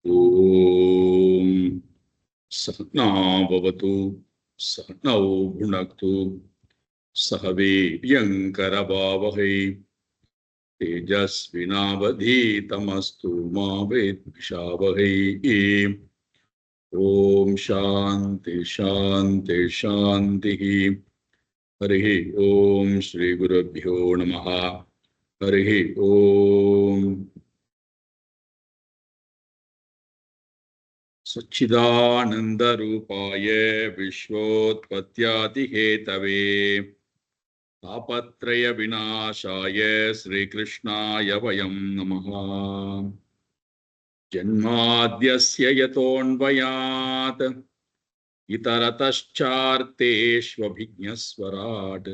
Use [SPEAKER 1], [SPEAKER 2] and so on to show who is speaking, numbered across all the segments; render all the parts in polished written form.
[SPEAKER 1] ஓம் சஹ்னா பவது சஹ்னௌ புனக்து சஹ வீர்யங்கரவாவஹை தேஜஸ்வினாவதீதமஸ்து மா வித்விஷாவஹை. ஓம் சாந்தி சாந்தி சாந்தி. ஹரி ஓம் ஸ்ரீ குருப்யோ நமஹ. ஹரி ஓம். सच्चिदानन्दरूपाय विश्वोत्पत्त्यादिहेतवे तापत्रयविनाशाय श्रीकृष्णाय वयं नमः. जन्माद्यस्य यतोऽन्वयात् इतरतश्चार्तेष्वभिज्ञस्वराट्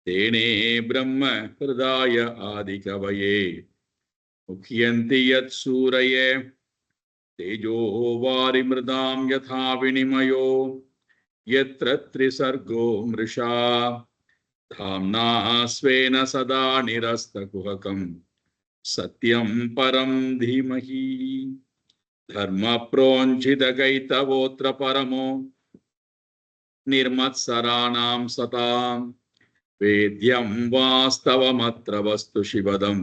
[SPEAKER 1] तेने ब्रह्म हृदाय आदिकवये मुह्यन्ति यत्सूरये तेजो वारिमृदां यथा विनिमयो यत्र त्रिसर्गो मृषा धाम्ना स्वेन सदा निरस्तकुहकं सत्यं परं धीमहि. धर्मप्रोञ्छितकैतवोऽत्र परमो निर्मत्सराणां सतां वेद्यं वास्तवमत्र वस्तु शिवदं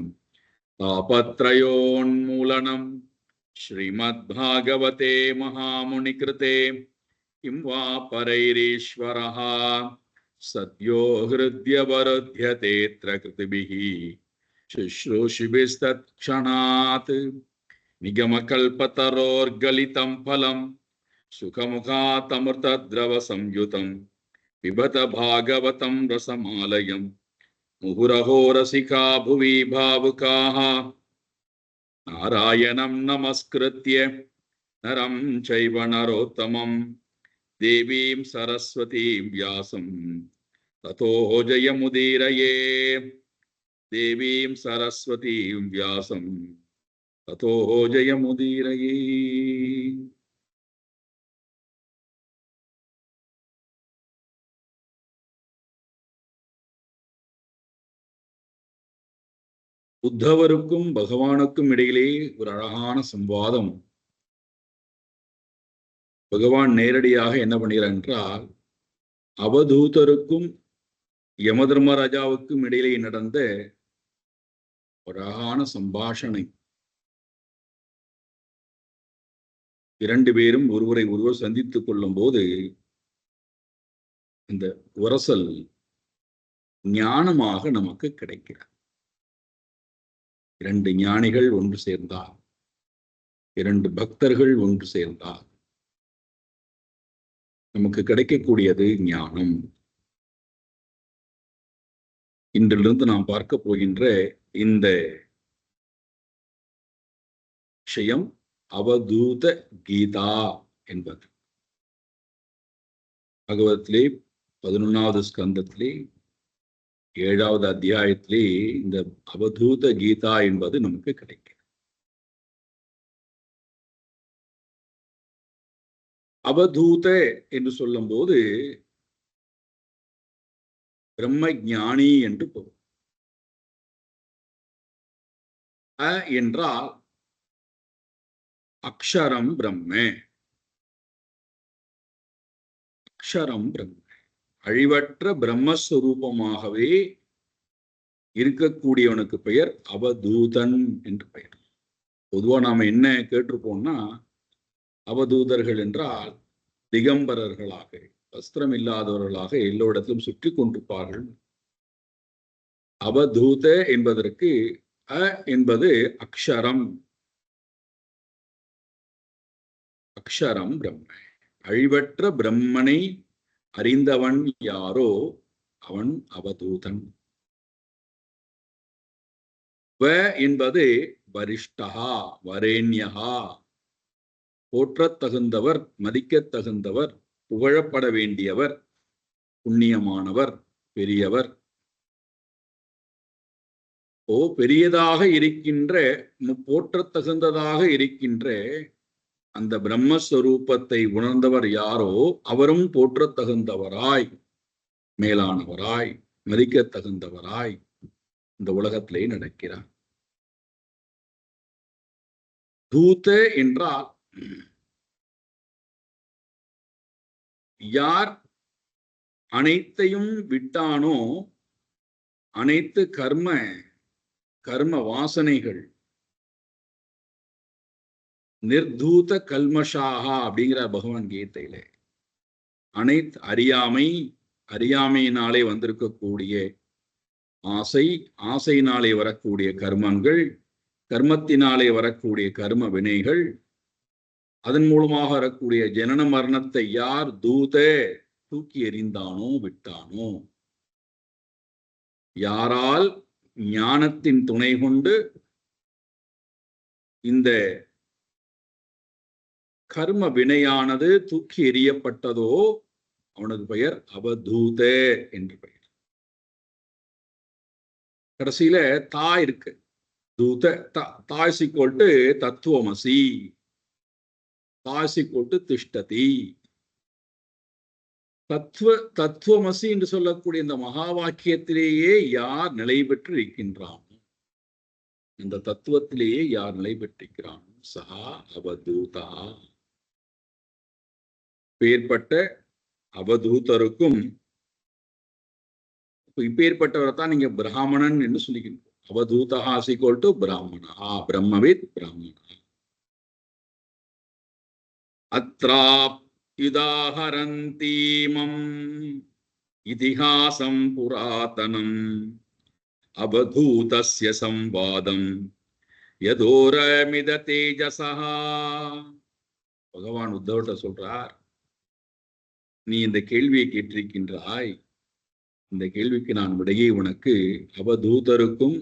[SPEAKER 1] तापत्रयोन्मूलनम्. श्रीमद्भागवते महामुनिकृते किं वा परैरीश्वरः सद्यो हृद्यवरुध्यतेऽत्र कृतिभिः शुश्रूषिभिस्तत्क्षणात्. निगमकल्पतरोर्गलितं फलं सुखमुखातमृतद्रवसंयुतं पिबत भागवतं रसमालयं मुहुरहो रसिका भुवि भावुकाः. नारायणं नमस्कृत्य नरं चैव नरोत्तमं देवीं सरस्वतीं व्यासं ततो जयमुदीरये. देवीं सरस्वतीं व्यासं ततो जयमुदीरये. உத்தவருக்கும் பகவானுக்கும் இடையிலே ஒரு அழகான சம்வாதம். பகவான் நேரடியாக என்ன பண்ணுகிறார் என்றால், அவதூதருக்கும் யமதர்மராஜாவுக்கும் இடையிலே நடந்த ஒரு அழகான சம்பாஷணை. இரண்டு பேரும் ஒருவரை ஒருவர் சந்தித்துக் கொள்ளும் போது இந்த உரசல் ஞானமாக நமக்கு கிடைக்கிறது. இரண்டு ஞானிகள் ஒன்று சேர்ந்தார், இரண்டு பக்தர்கள் ஒன்று சேர்ந்தார், நமக்கு கிடைக்கக்கூடியது ஞானம். இன்றிலிருந்து நாம் பார்க்க போகின்ற இந்த விஷயம் அவதூத கீதா என்பது. பகவத்திலே 11வது ஸ்கந்தத்திலே 7வது அத்தியாயத்திலே இந்த அவதூத கீதா என்பது நமக்கு கிடைக்கும். அவதூத என்று சொல்லும் போது பிரம்ம ஞானி என்று பொருள். என்றால் அக்ஷரம் பிரம்ம, அக்ஷரம் பிரம்ம, அழிவற்ற பிரம்மஸ்வரூபமாகவே இருக்கக்கூடியவனுக்கு பெயர் அவதூதன் என்று பெயர். பொதுவா நாம என்ன கேட்டிருப்போம்னா, அவதூதர்கள் என்றால் திகம்பரர்களாக, வஸ்திரம் இல்லாதவர்களாக எல்லோரிடத்திலும் சுற்றி கொண்டிருப்பார்கள். அவதூத என்பதற்கு என்பது அக்ஷரம், அக்ஷரம் பிரம்ம, அழிவற்ற பிரம்மனை அறிந்தவன் யாரோ அவன் அவதூதன். வ என்பது வரிஷ்டஹா, வரேண்யஹா, போற்றத்தகுந்தவர், மதிக்கத்தகுந்தவர், புகழப்பட வேண்டியவர், புண்ணியமானவர், பெரியவர். பெரியதாக இருக்கின்ற, போற்றத்தகுந்ததாக இருக்கின்ற அந்த பிரம்மஸ்வரூபத்தை உணர்ந்தவர் யாரோ அவரும் போற்றத்தகுந்தவராய், மேலானவராய், மதிக்கத்தகுந்தவராய் இந்த உலகத்திலே நடக்கிறார். தூத என்றால் யார் அனைத்தையும் விட்டானோ, அனைத்து கர்ம வாசனைகள் நிர்தூத கல்மஷாகா அப்படிங்கிற பகவான் கீதையில அனைத்து அறியாமையினாலே வந்திருக்கக்கூடிய ஆசையினாலே வரக்கூடிய கர்மங்கள், கர்மத்தினாலே வரக்கூடிய கர்ம வினைகள், அதன் மூலமாக வரக்கூடிய ஜனன மரணத்தை யார் தூக்கி எறிந்தானோ, விட்டானோ, யாரால் ஞானத்தின் துணை கொண்டு இந்த கர்ம வினையானது தூக்கி எறியப்பட்டதோ அவனது பெயர் அவதூத என்று பெயர். கடைசியில தா இருக்கு, தூத தாய்சிக்கோட்டு தத்துவமசி, தாய்சிக்கோட்டு திஷ்டதி. தத்துவமசி என்று சொல்லக்கூடிய இந்த மகா வாக்கியத்திலேயே யார் நிலை பெற்று இருக்கின்றான், இந்த தத்துவத்திலேயே யார் நிலை பெற்றிருக்கிறான், சஹா அவதூதா. பேர்பட்ட அவதூதருக்கும், இப்பேற்பட்டவரை தான் நீங்க பிராமணன் என்று சொல்லிக்கணும். அவதூதா சிக்கோல் டு பிராமணா, பிரம்மவித் பிராமணா. அத்ரா யுதாஹரந்தீமம் இதிஹாசம் புராதனம் அவதூதஸ்ய சம்வாதம் யதோரமித தேஜசா. பகவான் உத்தவர்கிட்ட சொல்றார், நீ இந்த கேள்வியை கேட்டிருக்கின்றாய், இந்த கேள்விக்கு நான் விடையை உனக்கு அவதூதருக்கும்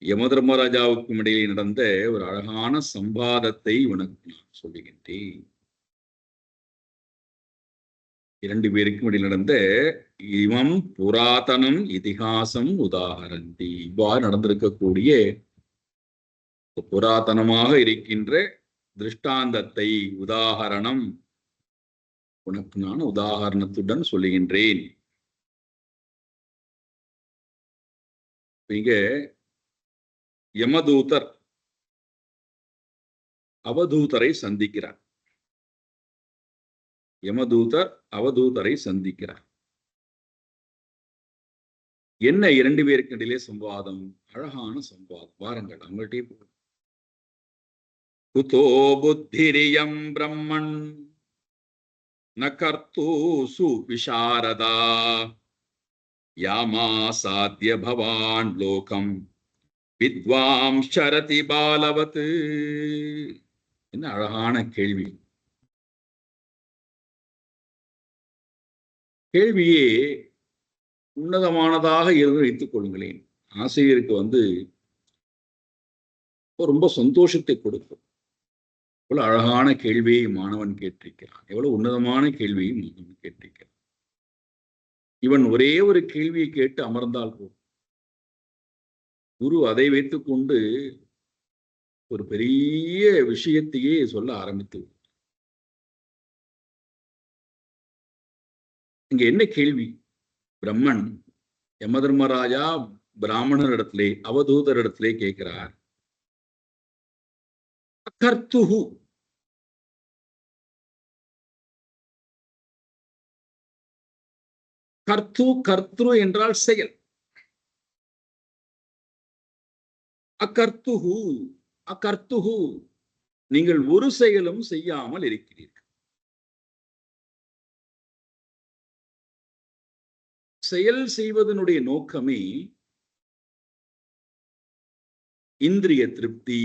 [SPEAKER 1] யமதர்மராஜாவுக்கும் இடையே நடந்த ஒரு அழகான சம்பாதத்தை உனக்கு நான் சொல்லுகின்றேன். இரண்டு பேருக்கும் இடையில் நடந்த இவம் புராதனம் இதிகாசம் உதாகரந்தி. இவ்வாறு நடந்திருக்கக்கூடிய புராதனமாக இருக்கின்ற திருஷ்டாந்தத்தை, உதாகரணம் உனக்கு நான் உதாகரணத்துடன் சொல்லுகின்றேன். இங்க யமதூதர் அவதூதரை சந்திக்கிறார். யமதூதர் அவதூதரை சந்திக்கிறார். என்ன இரண்டு பேருக்கு இடையிலே சம்வாதம்? அழகான சம்வாதம். வாருங்கள் அவங்கள்டே போ. குதோ புத்திரியம் பிரம்மன் ந கர்த்தூசு விசாரதா யாமா சாத்ய பவான் லோகம் வித்வாம் சரதி பாலவத். என்ன அழகான கேள்வி. கேள்வியே உன்னதமானதாக இருந்து வைத்துக் கொள்ளுங்களேன். ஆசிரியருக்கு ரொம்ப சந்தோஷத்தை கொடுக்கும். எவ்வளவு அழகான கேள்வியை மாணவன் கேட்டிருக்கிறான், எவ்வளவு உன்னதமான கேள்வியை மாணவன் கேட்டிருக்கிறான். இவன் ஒரே ஒரு கேள்வியை கேட்டு அமர்ந்தால் போதும், குரு அதை வைத்துக் கொண்டு ஒரு பெரிய விஷயத்தையே சொல்ல ஆரம்பித்து. இங்க என்ன கேள்வி? பிரம்மன் யமதர்மராஜா பிராமணரிடத்திலே, அவதூதரிடத்திலே கேட்கிறார், கர்த்துஹு, கர்த்ரு என்றால் செயல். அகர்த்துஹு நீங்கள் ஒரு செயலும் செய்யாமல் இருக்கிறீர்கள். செயல் செய்வதனுடைய நோக்கமே இந்திரிய திருப்தி,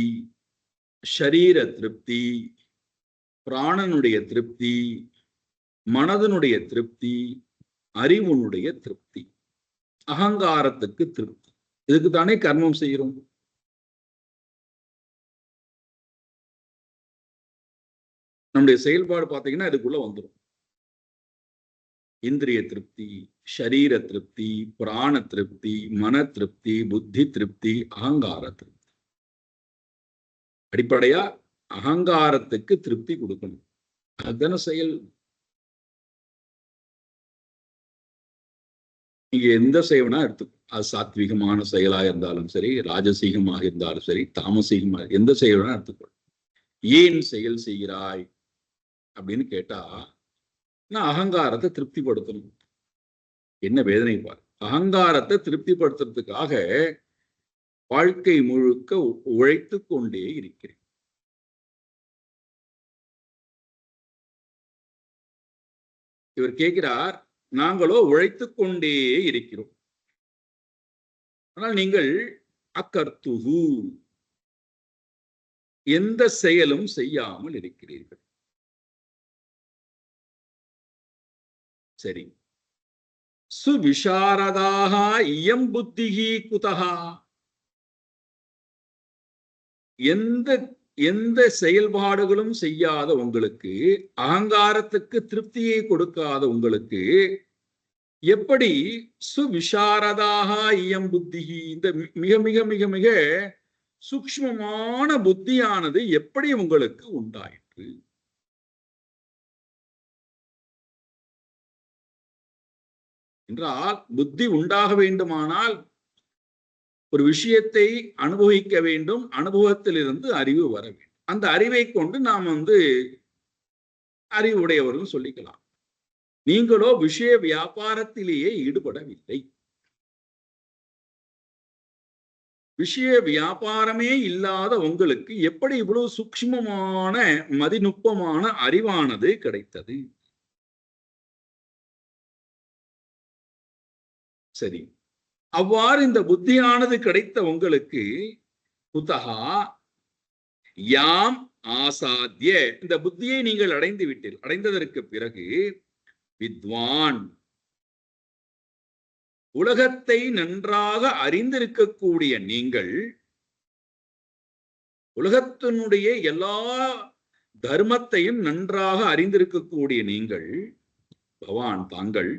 [SPEAKER 1] ஷரீர திருப்தி, பிராணனுடைய திருப்தி, மனதனுடைய திருப்தி, அறிவுனுடைய திருப்தி, அகங்காரத்துக்கு திருப்தி. இதுக்கு தானே கர்மம் செய்கிறோம். நம்முடைய செயல்பாடு பார்த்தீங்கன்னா இதுக்குள்ள வந்துடும். இந்திரிய திருப்தி, ஷரீர திருப்தி, பிராண திருப்தி, மன திருப்தி, புத்தி திருப்தி, அகங்கார திருப்தி. அடிப்படையா அகங்காரத்துக்கு திருப்தி கொடுக்கணும். அதுதான செயல். நீங்க எந்த செயல்னா எடுத்துக்கணும். அது சாத்வீகமான செயலா இருந்தாலும் சரி, ராஜசீகமாக இருந்தாலும் சரி, தாமசீகமாக எந்த செயல்னா எடுத்துக்கணும். ஏன் செயல் செய்கிறாய் அப்படின்னு கேட்டா, நான் அகங்காரத்தை திருப்திப்படுத்தணும். என்ன வேதனை பாரு. அகங்காரத்தை திருப்திப்படுத்துறதுக்காக வாழ்க்கை முழுக்க உழைத்து கொண்டே இருக்கிறேன். இவர் கேட்கிறார், நாங்களோ உழைத்துக் கொண்டே இருக்கிறோம். ஆனால் நீங்கள் அக்கர்த்துகு, எந்த செயலும் செய்யாமல் இருக்கிறீர்கள். சரி, சுவிசாரதாக இயம் புத்திகி குதகா, எந்த எந்த செயல்பாடுகளும் செய்யாத உங்களுக்கு, அகங்காரத்துக்கு திருப்தியை கொடுக்காத உங்களுக்கு எப்படி சுவிசாரதாக இயம் புத்திகி, இந்த மிக மிக மிக மிக சூக்ஷ்மமான புத்தியானது எப்படி உங்களுக்கு உண்டாயிற்று? என்றால் புத்தி உண்டாக வேண்டுமானால் ஒரு விஷயத்தை அனுபவிக்க வேண்டும், அனுபவத்திலிருந்து அறிவு வர வேண்டும். அந்த அறிவை கொண்டு நாம் அறிவுடையவர்கள் சொல்லிக்கலாம். நீங்களோ விஷய வியாபாரத்திலேயே ஈடுபடவில்லை. விஷய வியாபாரமே இல்லாத உங்களுக்கு எப்படி இவ்வளவு சூக்ஷ்மமான மதிநுட்பமான அறிவானது கிடைத்தது? சரி, அவ்வாறு இந்த புத்தியானது கிடைத்த உங்களுக்கு குதகா யாம் ஆசாத்திய, இந்த புத்தியை நீங்கள் அடைந்து விட்டீர்கள். அடைந்ததற்கு பிறகு வித்வான், உலகத்தை நன்றாக அறிந்திருக்கக்கூடிய நீங்கள், உலகத்தினுடைய எல்லா தர்மத்தையும் நன்றாக அறிந்திருக்கக்கூடிய நீங்கள், பவான் தாங்கள்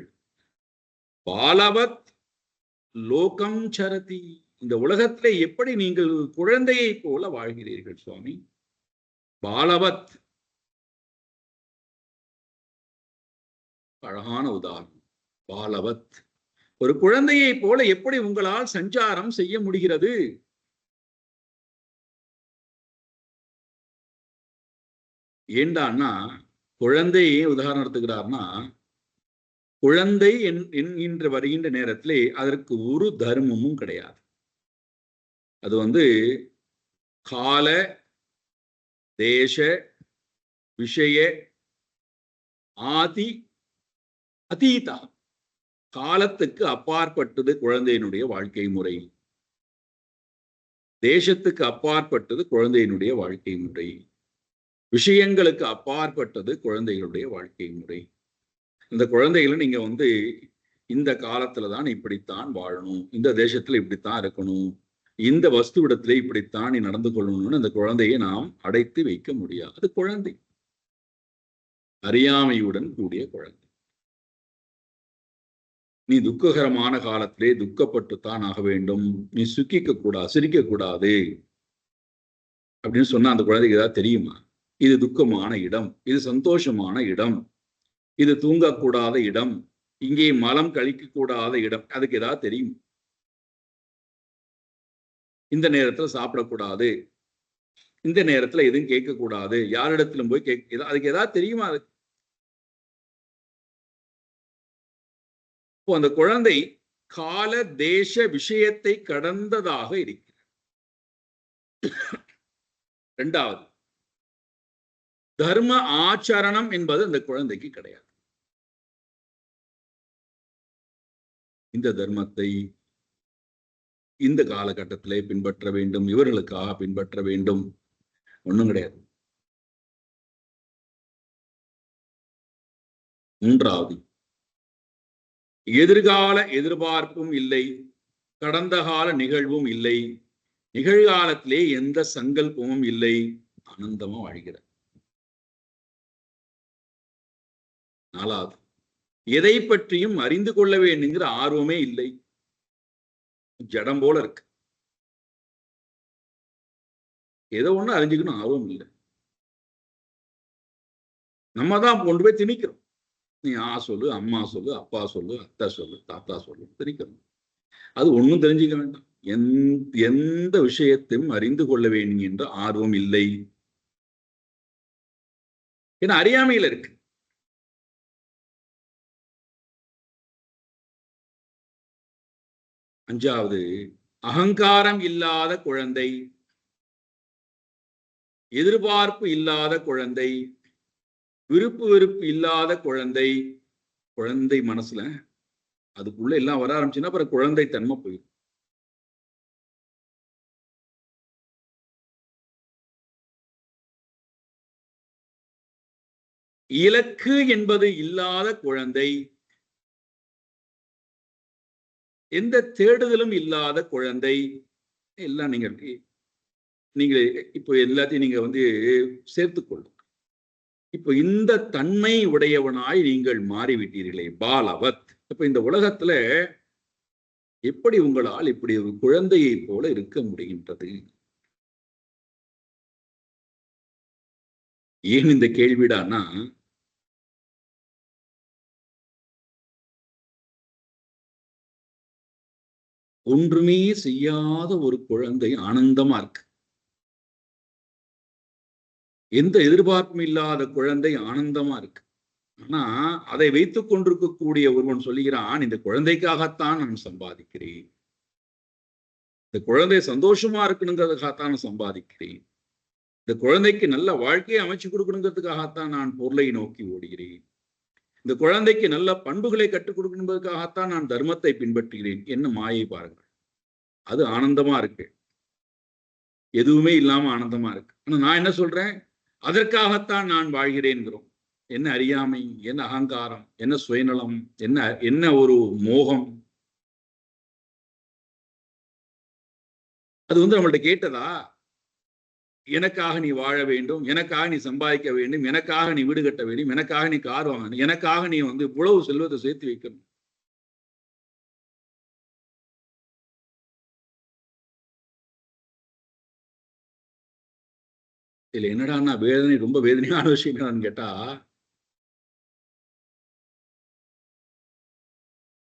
[SPEAKER 1] பாலவத் லோகம் சரதி, இந்த உலகத்திலே எப்படி நீங்கள் குழந்தையை போல வாழ்கிறீர்கள் சுவாமி? பாலவத், அழகான உதாரணம். பாலவத், ஒரு குழந்தையை போல எப்படி உங்களால் சஞ்சாரம் செய்ய முடிகிறது? ஏண்டான்னா, குழந்தையை உதாரணம் எடுத்துக்கிறார்னா, குழந்தை என்கின்ற வருகின்ற நேரத்திலே அதற்கு ஒரு தர்மமும் கிடையாது. அது கால தேச விஷய ஆதி அதீதா, காலத்துக்கு அப்பாற்பட்டது குழந்தையினுடைய வாழ்க்கை முறை, தேசத்துக்கு அப்பாற்பட்டது குழந்தையினுடைய வாழ்க்கை முறை, விஷயங்களுக்கு அப்பாற்பட்டது குழந்தைகளுடைய வாழ்க்கை முறை. இந்த குழந்தைகளை நீங்க இந்த காலத்துலதான் இப்படித்தான் வாழணும், இந்த தேசத்துல இப்படித்தான் இருக்கணும், இந்த வஸ்துவிடத்திலே இப்படித்தான் நீ நடந்து கொள்ளணும்னு அந்த குழந்தையை நாம் அடைத்து வைக்க முடியாது. அது குழந்தை, அறியாமையுடன் கூடிய குழந்தை. நீ துக்ககரமான காலத்திலே துக்கப்பட்டுத்தான் ஆக வேண்டும், நீ சுக்கிக்க கூடாது, சிரிக்க கூடாது அப்படின்னு சொன்னா அந்த குழந்தைக்கு ஏதாவது தெரியுமா? இது துக்கமான இடம், இது சந்தோஷமான இடம், இது தூங்கக்கூடாத இடம், இங்கே மலம் கழிக்க கூடாத இடம், அதுக்கு ஏதாவது தெரியும்? இந்த நேரத்துல சாப்பிடக்கூடாது, இந்த நேரத்துல எதுவும் கேட்கக்கூடாது, யாரிடத்திலும் போய் அதுக்கு ஏதாவது தெரியுமா? அதுக்கு இப்போ அந்த குழந்தை கால தேச விஷயத்தை கடந்ததாக இருக்கிறது. இரண்டாவது, தர்ம ஆச்சரணம் என்பது அந்த குழந்தைக்கு கிடையாது. இந்த தர்மத்தை இந்த காலகட்டத்திலே பின்பற்ற வேண்டும், இவர்களுக்காக பின்பற்ற வேண்டும், ஒண்ணும் கிடையாது. மூன்றாவது, எதிர்கால எதிர்பார்ப்பும் இல்லை, கடந்த கால நிகழ்வும் இல்லை, நிகழ்காலத்திலே எந்த சங்கல்பமும் இல்லை, ஆனந்தமா வாழ்கிறார். நாலாவது, எதை பற்றியும் அறிந்து கொள்ள வேண்டுங்கிற ஆர்வமே இல்லை, ஜடம் போல இருக்கு. ஏதோ ஒண்ணு அறிஞ்சுக்கணும் ஆர்வம் இல்லை. நம்ம தான் கொண்டு போய் திணிக்கிறோம். நீ சொல்லு, அம்மா சொல்லு, அப்பா சொல்லு, அத்தை சொல்லு, தாத்தா சொல்லு, திணிக்கிறோம். அது ஒண்ணும் தெரிஞ்சுக்க வேண்டாம். எந்த விஷயத்தையும் அறிந்து கொள்ள வேண்டும் என்ற ஆர்வம் இல்லை. ஏன்னா அறியாமையில இருக்கு. அஞ்சாவது, அகங்காரம் இல்லாத குழந்தை, எதிர்பார்ப்பு இல்லாத குழந்தை, விருப்பு வெறுப்பு இல்லாத குழந்தை. குழந்தை மனசுல அதுக்குள்ள எல்லாம் வர ஆரம்பிச்சுன்னா அப்புறம் குழந்தை தன்மை போயிடும். இலக்கு என்பது இல்லாத குழந்தை, எந்த தேடுதலும் இல்லாத குழந்தை. எல்லாம் நீங்க இப்போ எல்லாத்தையும் நீங்க சேர்த்துக்கொள்ளும். இப்போ இந்த தன்மை உடையவனாய் நீங்கள் மாறிவிட்டீர்களே பாலவத். இப்ப இந்த உலகத்துல எப்படி உங்களால் இப்படி ஒரு குழந்தையை போல இருக்க முடிகின்றது? ஏன் இந்த கேள்விடானா, ஒன்றுமே செய்யாத ஒரு குழந்தை ஆனந்தமா இருக்கு. எந்த எதிர்பார்ப்பும் இல்லாத குழந்தை ஆனந்தமா இருக்கு. ஆனா அதை வைத்துக் கொண்டிருக்கக்கூடிய ஒருவன் சொல்லுகிறான், இந்த குழந்தைக்காகத்தான் நான் சம்பாதிக்கிறேன், இந்த குழந்தை சந்தோஷமா இருக்கணுங்கிறதுக்காகத்தான் நான் சம்பாதிக்கிறேன், இந்த குழந்தைக்கு நல்ல வாழ்க்கையை அமைச்சு கொடுக்கணுங்கிறதுக்காகத்தான் நான் பொருளை நோக்கி ஓடுகிறேன், இந்த குழந்தைக்கு நல்ல பண்புகளை கற்றுக் கொடுக்கணுங்கிறதுக்காகத்தான் நான் தர்மத்தை பின்பற்றுகிறேன். என்ன மாயை பாருங்கள். அது ஆனந்தமா இருக்கு, எதுவுமே இல்லாம ஆனந்தமா இருக்கு. ஆனா நான் என்ன சொல்றேன், அதற்காகத்தான் நான் வாழ்கிறேன்கிறோம். என்ன அறியாமை, என்ன அகங்காரம், என்ன சுயநலம், என்ன என்ன ஒரு மோகம். அது நம்மள்ட்ட கேட்டதா? எனக்காக நீ வாழ வேண்டும், எனக்காக நீ சம்பாதிக்க வேண்டும், எனக்காக நீ வீடு கட்ட வேண்டும், எனக்காக நீ கார் வாங்கணும், எனக்காக நீ இவ்வளவு செல்வத்தை சேர்த்து வைக்கணும். இதுல என்னடா வேதனை, ரொம்ப வேதனையான விஷயம் என்னன்னு கேட்டா,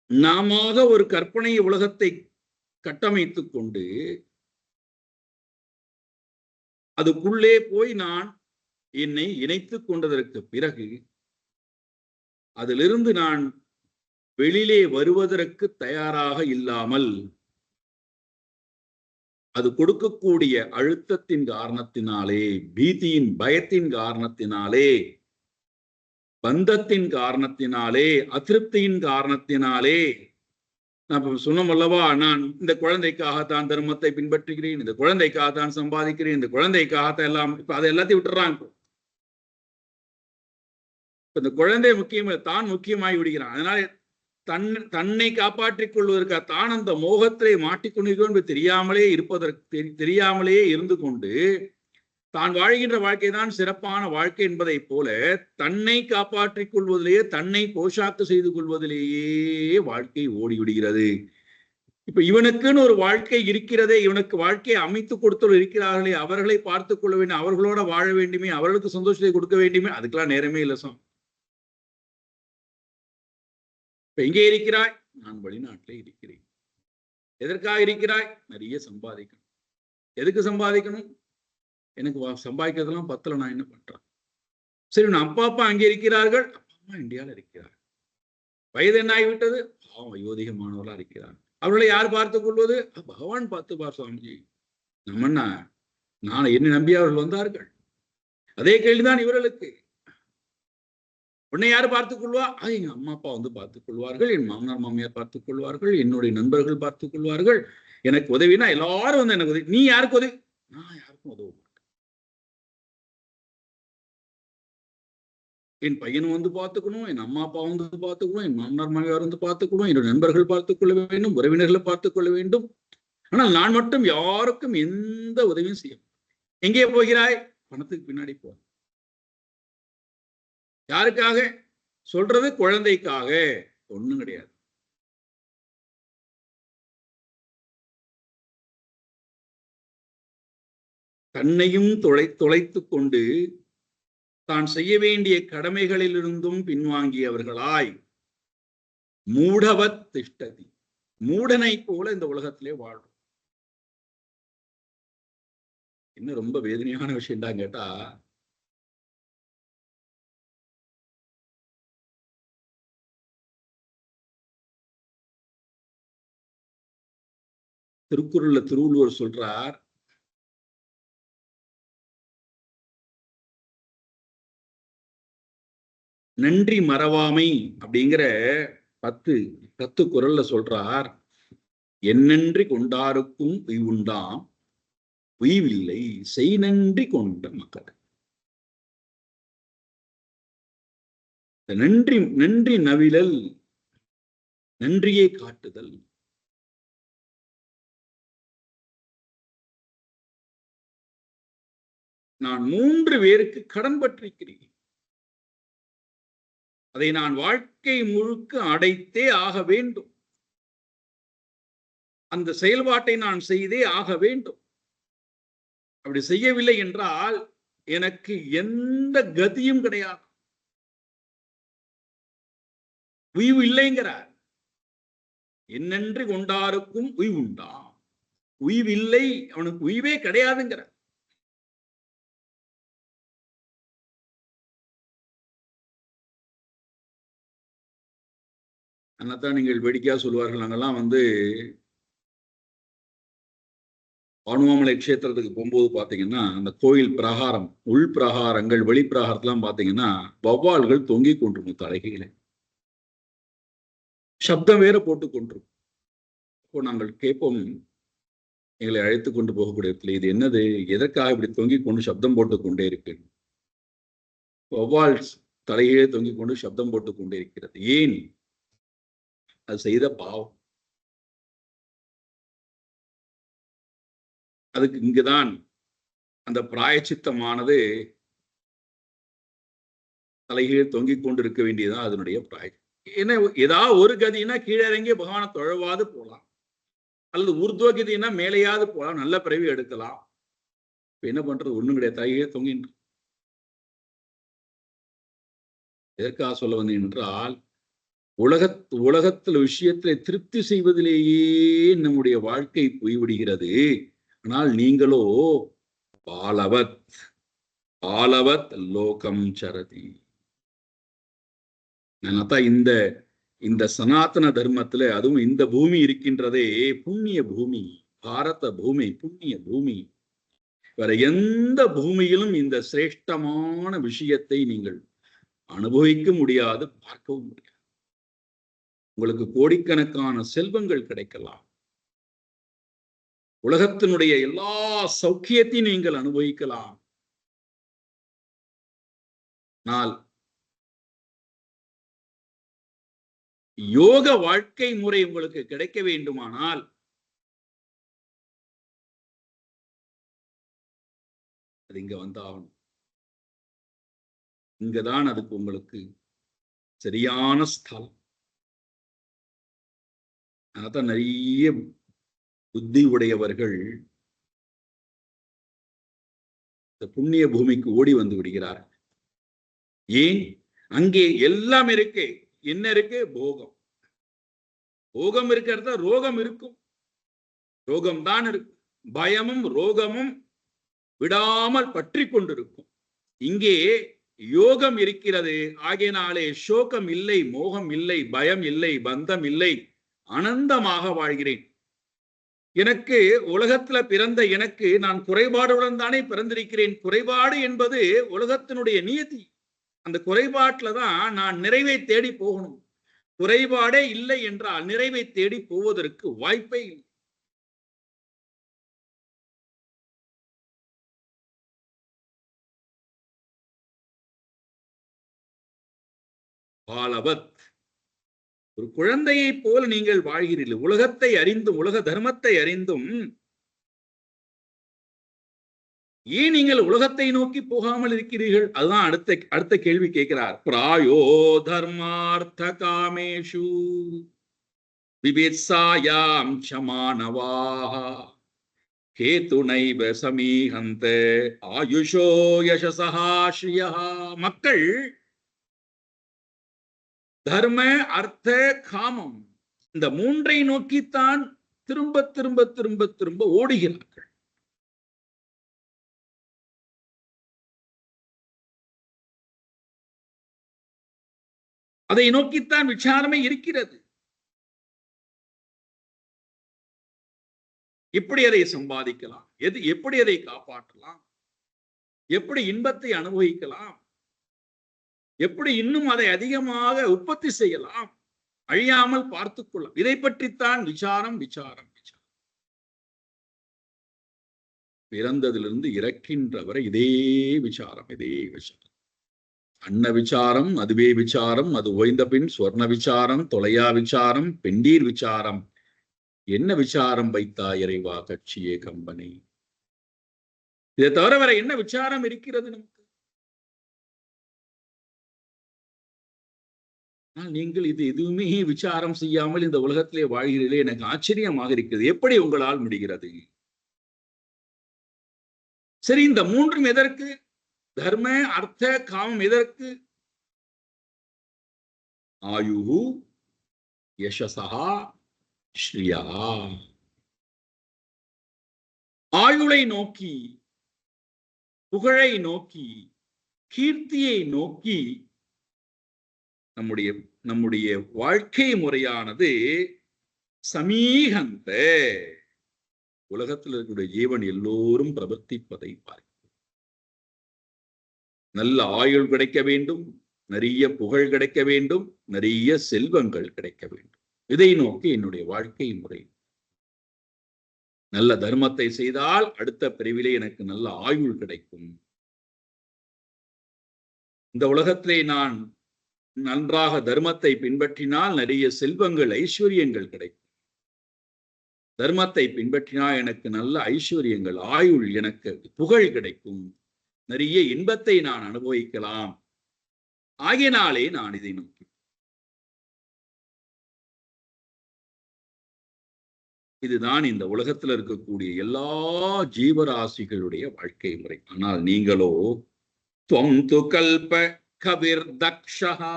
[SPEAKER 1] நாம ஒரு கற்பனை உலகத்தை கட்டமைத்துக் கொண்டு அதுக்குள்ளே போய் நான் என்னை இணைத்துக் கொண்டதற்கு பிறகு அதிலிருந்து நான் வெளியிலே வருவதற்கு தயாராக இல்லாமல் அது கொடுக்கக்கூடிய அழுத்தத்தின் காரணத்தினாலே, பீதியின் பயத்தின் காரணத்தினாலே, பந்தத்தின் காரணத்தினாலே, அதிருப்தியின் காரணத்தினாலே, நான் சொன்னோம் அல்லவா, நான் இந்த குழந்தைக்காகத்தான் தர்மத்தை பின்பற்றுகிறேன், இந்த குழந்தைக்காகத்தான் சம்பாதிக்கிறேன், இந்த குழந்தைக்காகத்தான் எல்லாம். இப்ப அதை எல்லாத்தையும் விட்டுறாங்க. இந்த குழந்தை முக்கியம், தான் முக்கியமாகி விடுகிறான். அதனால தன்னை காப்பாற்றிக் கொள்வதற்காக தான் அந்த மோகத்திலே மாட்டிக்கொண்டு தெரியாமலே தெரியாமலே இருந்து கொண்டு தான் வாழ்கின்ற வாழ்க்கை தான் சிறப்பான வாழ்க்கை என்பதை போல தன்னை காப்பாற்றிக் கொள்வதிலேயே, தன்னை போஷாக்கு செய்து கொள்வதிலேயே வாழ்க்கை ஓடிவிடுகிறது. இப்ப இவனுக்குன்னு ஒரு வாழ்க்கை இருக்கிறதே, இவனுக்கு வாழ்க்கையை அமைத்து கொடுத்தவர் இருக்கிறார்களே, அவர்களை பார்த்துக் கொள்ள வேண்டும், அவர்களோட வாழ வேண்டுமே, அவர்களுக்கு சந்தோஷத்தை கொடுக்க வேண்டுமே, அதுக்கெல்லாம் நேரமே இல்லை. இப்ப எங்கே இருக்கிறாய்? நான் வெளிநாட்டிலே இருக்கிறேன். எதற்காக இருக்கிறாய்? நிறைய சம்பாதிக்கணும். எதுக்கு சம்பாதிக்கணும்? எனக்கு சம்பாதிக்கிறதெல்லாம் பத்தல, நான் என்ன பண்றேன்? சரி, அப்பா அப்பா அங்கே இருக்கிறார்கள், அப்பா அம்மா இந்தியாவில் இருக்கிறார். வயது என்ன ஆகிவிட்டது? பாவம் அயோதிகமானவர்களா இருக்கிறார். அவர்களை யார் பார்த்துக் கொள்வது? பகவான் பார்த்துப்பார் சுவாமிஜி. நம்ம நான் என்னை நம்பி அவர்கள் வந்தார்கள். அதே கேள்விதான் இவர்களுக்கு. உன்னை யாரு பார்த்துக் கொள்வா? எங்க அம்மா அப்பா பார்த்துக் கொள்வார்கள், என் மாமனார் மாமியார் பார்த்துக் கொள்வார்கள், என்னுடைய நண்பர்கள் பார்த்துக் கொள்வார்கள். எனக்கு உதவினா எல்லாரும் எனக்கு உதவி. நீ யாருக்கு உதவி? நான் யாருக்கும் உதவ மாட்டேன். என் பையனும் பார்த்துக்கணும், என் அம்மா அப்பா பார்த்துக்கணும், என் மாமனார் மாமியார் பார்த்துக்கணும், என்னுடைய நண்பர்கள் பார்த்துக் கொள்ள வேண்டும், உறவினர்களை பார்த்துக் கொள்ள வேண்டும். ஆனால் நான் மட்டும் யாருக்கும் எந்த உதவியும் செய்ய. எங்கே போகிறாய்? பணத்துக்கு பின்னாடி போ. யாருக்காக சொல்றது? குழந்தைக்காக. ஒண்ணும் கிடையாது. தன்னையும் தொலைத்துக் கொண்டு தான் செய்ய வேண்டிய கடமைகளிலிருந்தும் பின்வாங்கியவர்களாய் மூடவத் திஷ்டதி, மூடனை போல இந்த உலகத்திலே வாழும். இன்னும் ரொம்ப வேதனையான விஷயம் தான் கேட்டா, திருக்குறள்ல திருவள்ளுவர் சொல்றார், நன்றி மறவாமை அப்படிங்கிற 10 குறள்ல சொல்றார், என்னன்றி கொண்டாருக்கும் உய்வுண்டாம் உய்வில்லை செய் நன்றி கொண்ட மக்கள். நன்றி நன்றி நவிழல், நன்றியை காட்டுதல். நான் 3 பேருக்கு கடன் பட்டிருக்கிறேன், அதை நான் வாழ்க்கை முழுக்க அடைத்தே ஆக வேண்டும். அந்த செயல்பாட்டை நான் செய்தே ஆக வேண்டும். அப்படி செய்யவில்லை என்றால் எனக்கு எந்த கதியும் கிடையாது, உய்வு இல்லைங்கிறார். என்னென்று கொண்டாருக்கும் உய்வுண்டா, உய்வில்லை, அவனுக்கு உய்வே கிடையாதுங்கிறார். அதனால்தான் நீங்கள் வேடிக்கையா சொல்வார்கள், நாங்கெல்லாம் அனுமாமலை கஷேத்திரத்துக்கு போகும்போது பாத்தீங்கன்னா, அந்த கோயில் பிரகாரம், உள் பிரகாரங்கள், வெளி பிரகாரத்தெல்லாம் பாத்தீங்கன்னா வௌவால்கள் தொங்கிக் கொண்டிருக்கும் தலைகையில, சப்தம் வேற போட்டுக் கொண்டிருக்கும். இப்போ நாங்கள் கேட்போம், எங்களை அழைத்துக் கொண்டு போகக்கூடிய இடத்துல, இது என்னது, எதற்காக இப்படி தொங்கிக் கொண்டு சப்தம் போட்டுக் கொண்டே இருக்கு? வௌவால் தலையே தொங்கிக் கொண்டு சப்தம் போட்டுக் கொண்டே இருக்கிறது. ஏன்? அது செய்த பாவம். அதுக்கு இங்குதான் அந்த பிராயச்சித்தமானது தலைகீழ் தொங்கிக் கொண்டு இருக்க வேண்டியதுதான் அதனுடைய பிராயம். ஏன்னா ஏதாவது ஒரு கதினா கீழே இறங்கி பகவானை தொழவாது போகலாம், அல்லது ஊர்துவ கதினா மேலேயாவது போகலாம், நல்ல பிறவி எடுக்கலாம். என்ன பண்றது? ஒண்ணும் கிடையாது, தலைகீழே தொங்கின்ற. எதற்காக சொல்ல வந்தேன் என்றால், உலகத்தில் விஷயத்திலே திருப்தி செய்வதிலேயே நம்முடைய வாழ்க்கை போய்விடுகிறது. ஆனால் நீங்களோ பாலவத் பாலவத் லோகம் சரதி. இந்த இந்த சனாதன தர்மத்துல, அதுவும் இந்த பூமி இருக்கின்றதே புண்ணிய பூமி, பாரத பூமி புண்ணிய பூமி. வேற எந்த பூமியிலும் இந்த சிரேஷ்டமான விஷயத்தை நீங்கள் அனுபவிக்க முடியாது, பார்க்கவும் முடியாது. உங்களுக்கு கோடிக்கணக்கான செல்வங்கள் கிடைக்கலாம், உலகத்தினுடைய எல்லா சௌக்கியத்தையும் நீங்கள் அனுபவிக்கலாம். ஆனால் யோக வாழ்க்கை முறை உங்களுக்கு கிடைக்க வேண்டுமானால் அது இங்க வந்தாகணும். இங்கதான் அதுக்கு உங்களுக்கு சரியான ஸ்தலம். அதான் நிறைய புத்தி உடையவர்கள் இந்த புண்ணிய பூமிக்கு ஓடி வந்து விடுகிறார். ஏன்? அங்கே எல்லாம் இருக்கு. என்ன இருக்கு? போகம். போகம் இருக்கிறத ரோகம் இருக்கும், ரோகம் தான் இருக்கும். பயமும் ரோகமும் விடாமல் பற்றி கொண்டிருக்கும். இங்கே யோகம் இருக்கிறது, ஆகையினாலே சோகம் இல்லை, மோகம் இல்லை, பயம் இல்லை, பந்தம் இல்லை, ஆனந்தமாக வாழ்கிறேன். எனக்கு உலகத்துல பிறந்த எனக்கு நான் குறைபாடுடன் தானே பிறந்திருக்கிறேன். குறைபாடு என்பது உலகத்தினுடைய நியதி. அந்த குறைபாட்டுல தான் நான் நிறைவை தேடி போகணும். குறைபாடே இல்லை என்றால் நிறைவை தேடி போவதற்கு வாய்ப்பே இல்லை. பாலவத், ஒரு குழந்தையை போல நீங்கள் வாழ்கிறீர்கள். உலகத்தை அறிந்தும் உலக தர்மத்தை அறிந்தும் ஏன் நீங்கள் உலகத்தை நோக்கி போகாமல் இருக்கிறீர்கள்? அதுதான் அடுத்த கேள்வி கேட்கிறார். பிராயோ தர்மார்த்த காமேஷு விபேத்சாயாம் சமானவாஹ கேதுனைவ சமீஹந்த ஆயுஷோ யசஸஹ ஸ்ரியா. மக்கள் தர்ம அர்த்த காமம் இந்த மூன்றை நோக்கித்தான் திரும்ப திரும்ப திரும்ப திரும்ப ஓடுகிறார்கள். அதை நோக்கித்தான் விசாரமே இருக்கிறது. எப்படி அதை சம்பாதிக்கலாம், எப்படி அதை காப்பாற்றலாம், எப்படி இன்பத்தை அனுபவிக்கலாம், எப்படி இன்னும் அதை அதிகமாக உற்பத்தி செய்யலாம், அழியாமல் பார்த்துக் கொள்ளலாம். இதை பற்றித்தான் விசாரம் விசாரம் விசாரம். பிறந்ததிலிருந்து இறக்கின்ற வரை இதே விசாரம், இதே விசாரம். அன்ன விசாரம் அதுவே விசாரம், அது ஓய்ந்த பின் சொர்ண விசாரம், தொலையா விசாரம், பெண்டீர் விசாரம். என்ன விசாரம் வைத்தா இறைவா கட்சியே கம்பனை? இதை தவிர வரை என்ன விசாரம் இருக்கிறது நமக்கு? நீங்கள் இது எதுவுமே விசாரம் செய்யாமல் இந்த உலகத்திலே வாழ்கிறீர்களே, எனக்கு ஆச்சரியமாக இருக்கிறது. எப்படி உங்களால் முடிகிறது? சரி, இந்த மூன்றும் எதற்கு? தர்ம அர்த்த காமம் எதற்கு? ஆயுஹு யசஸா ஸ்ரீயா. ஆயுளை நோக்கி, புகழை நோக்கி, கீர்த்தியை நோக்கி நம்முடைய வாழ்க்கை முறையானது சமீகந்த. உலகத்தில் இருக்கக்கூடிய ஜீவன் எல்லோரும் பிரவர்த்திப்பதை பார்க்க. நல்ல ஆயுள் கிடைக்க வேண்டும், நிறைய புகழ் கிடைக்க வேண்டும், நிறைய செல்வங்கள் கிடைக்க வேண்டும். இதை நோக்கி என்னுடைய வாழ்க்கை முறை. நல்ல தர்மத்தை செய்தால் அடுத்த பிரிவிலே எனக்கு நல்ல ஆயுள் கிடைக்கும். இந்த உலகத்திலே நான் நன்றாக தர்மத்தை பின்பற்றினால் நிறைய செல்வங்கள் ஐஸ்வர்யங்கள் கிடைக்கும். தர்மத்தை பின்பற்றினால் எனக்கு நல்ல ஐஸ்வர்யங்கள், ஆயுள், எனக்கு புகழ் கிடைக்கும், நிறைய இன்பத்தை நான் அனுபவிக்கலாம். ஆகினாலே நான் இதை நோக்கி. இதுதான் இந்த உலகத்தில் இருக்கக்கூடிய எல்லா ஜீவராசிகளுடைய வாழ்க்கை முறை. ஆனால் நீங்களோ துவம் து கல்ப கவிர் தக்ஷா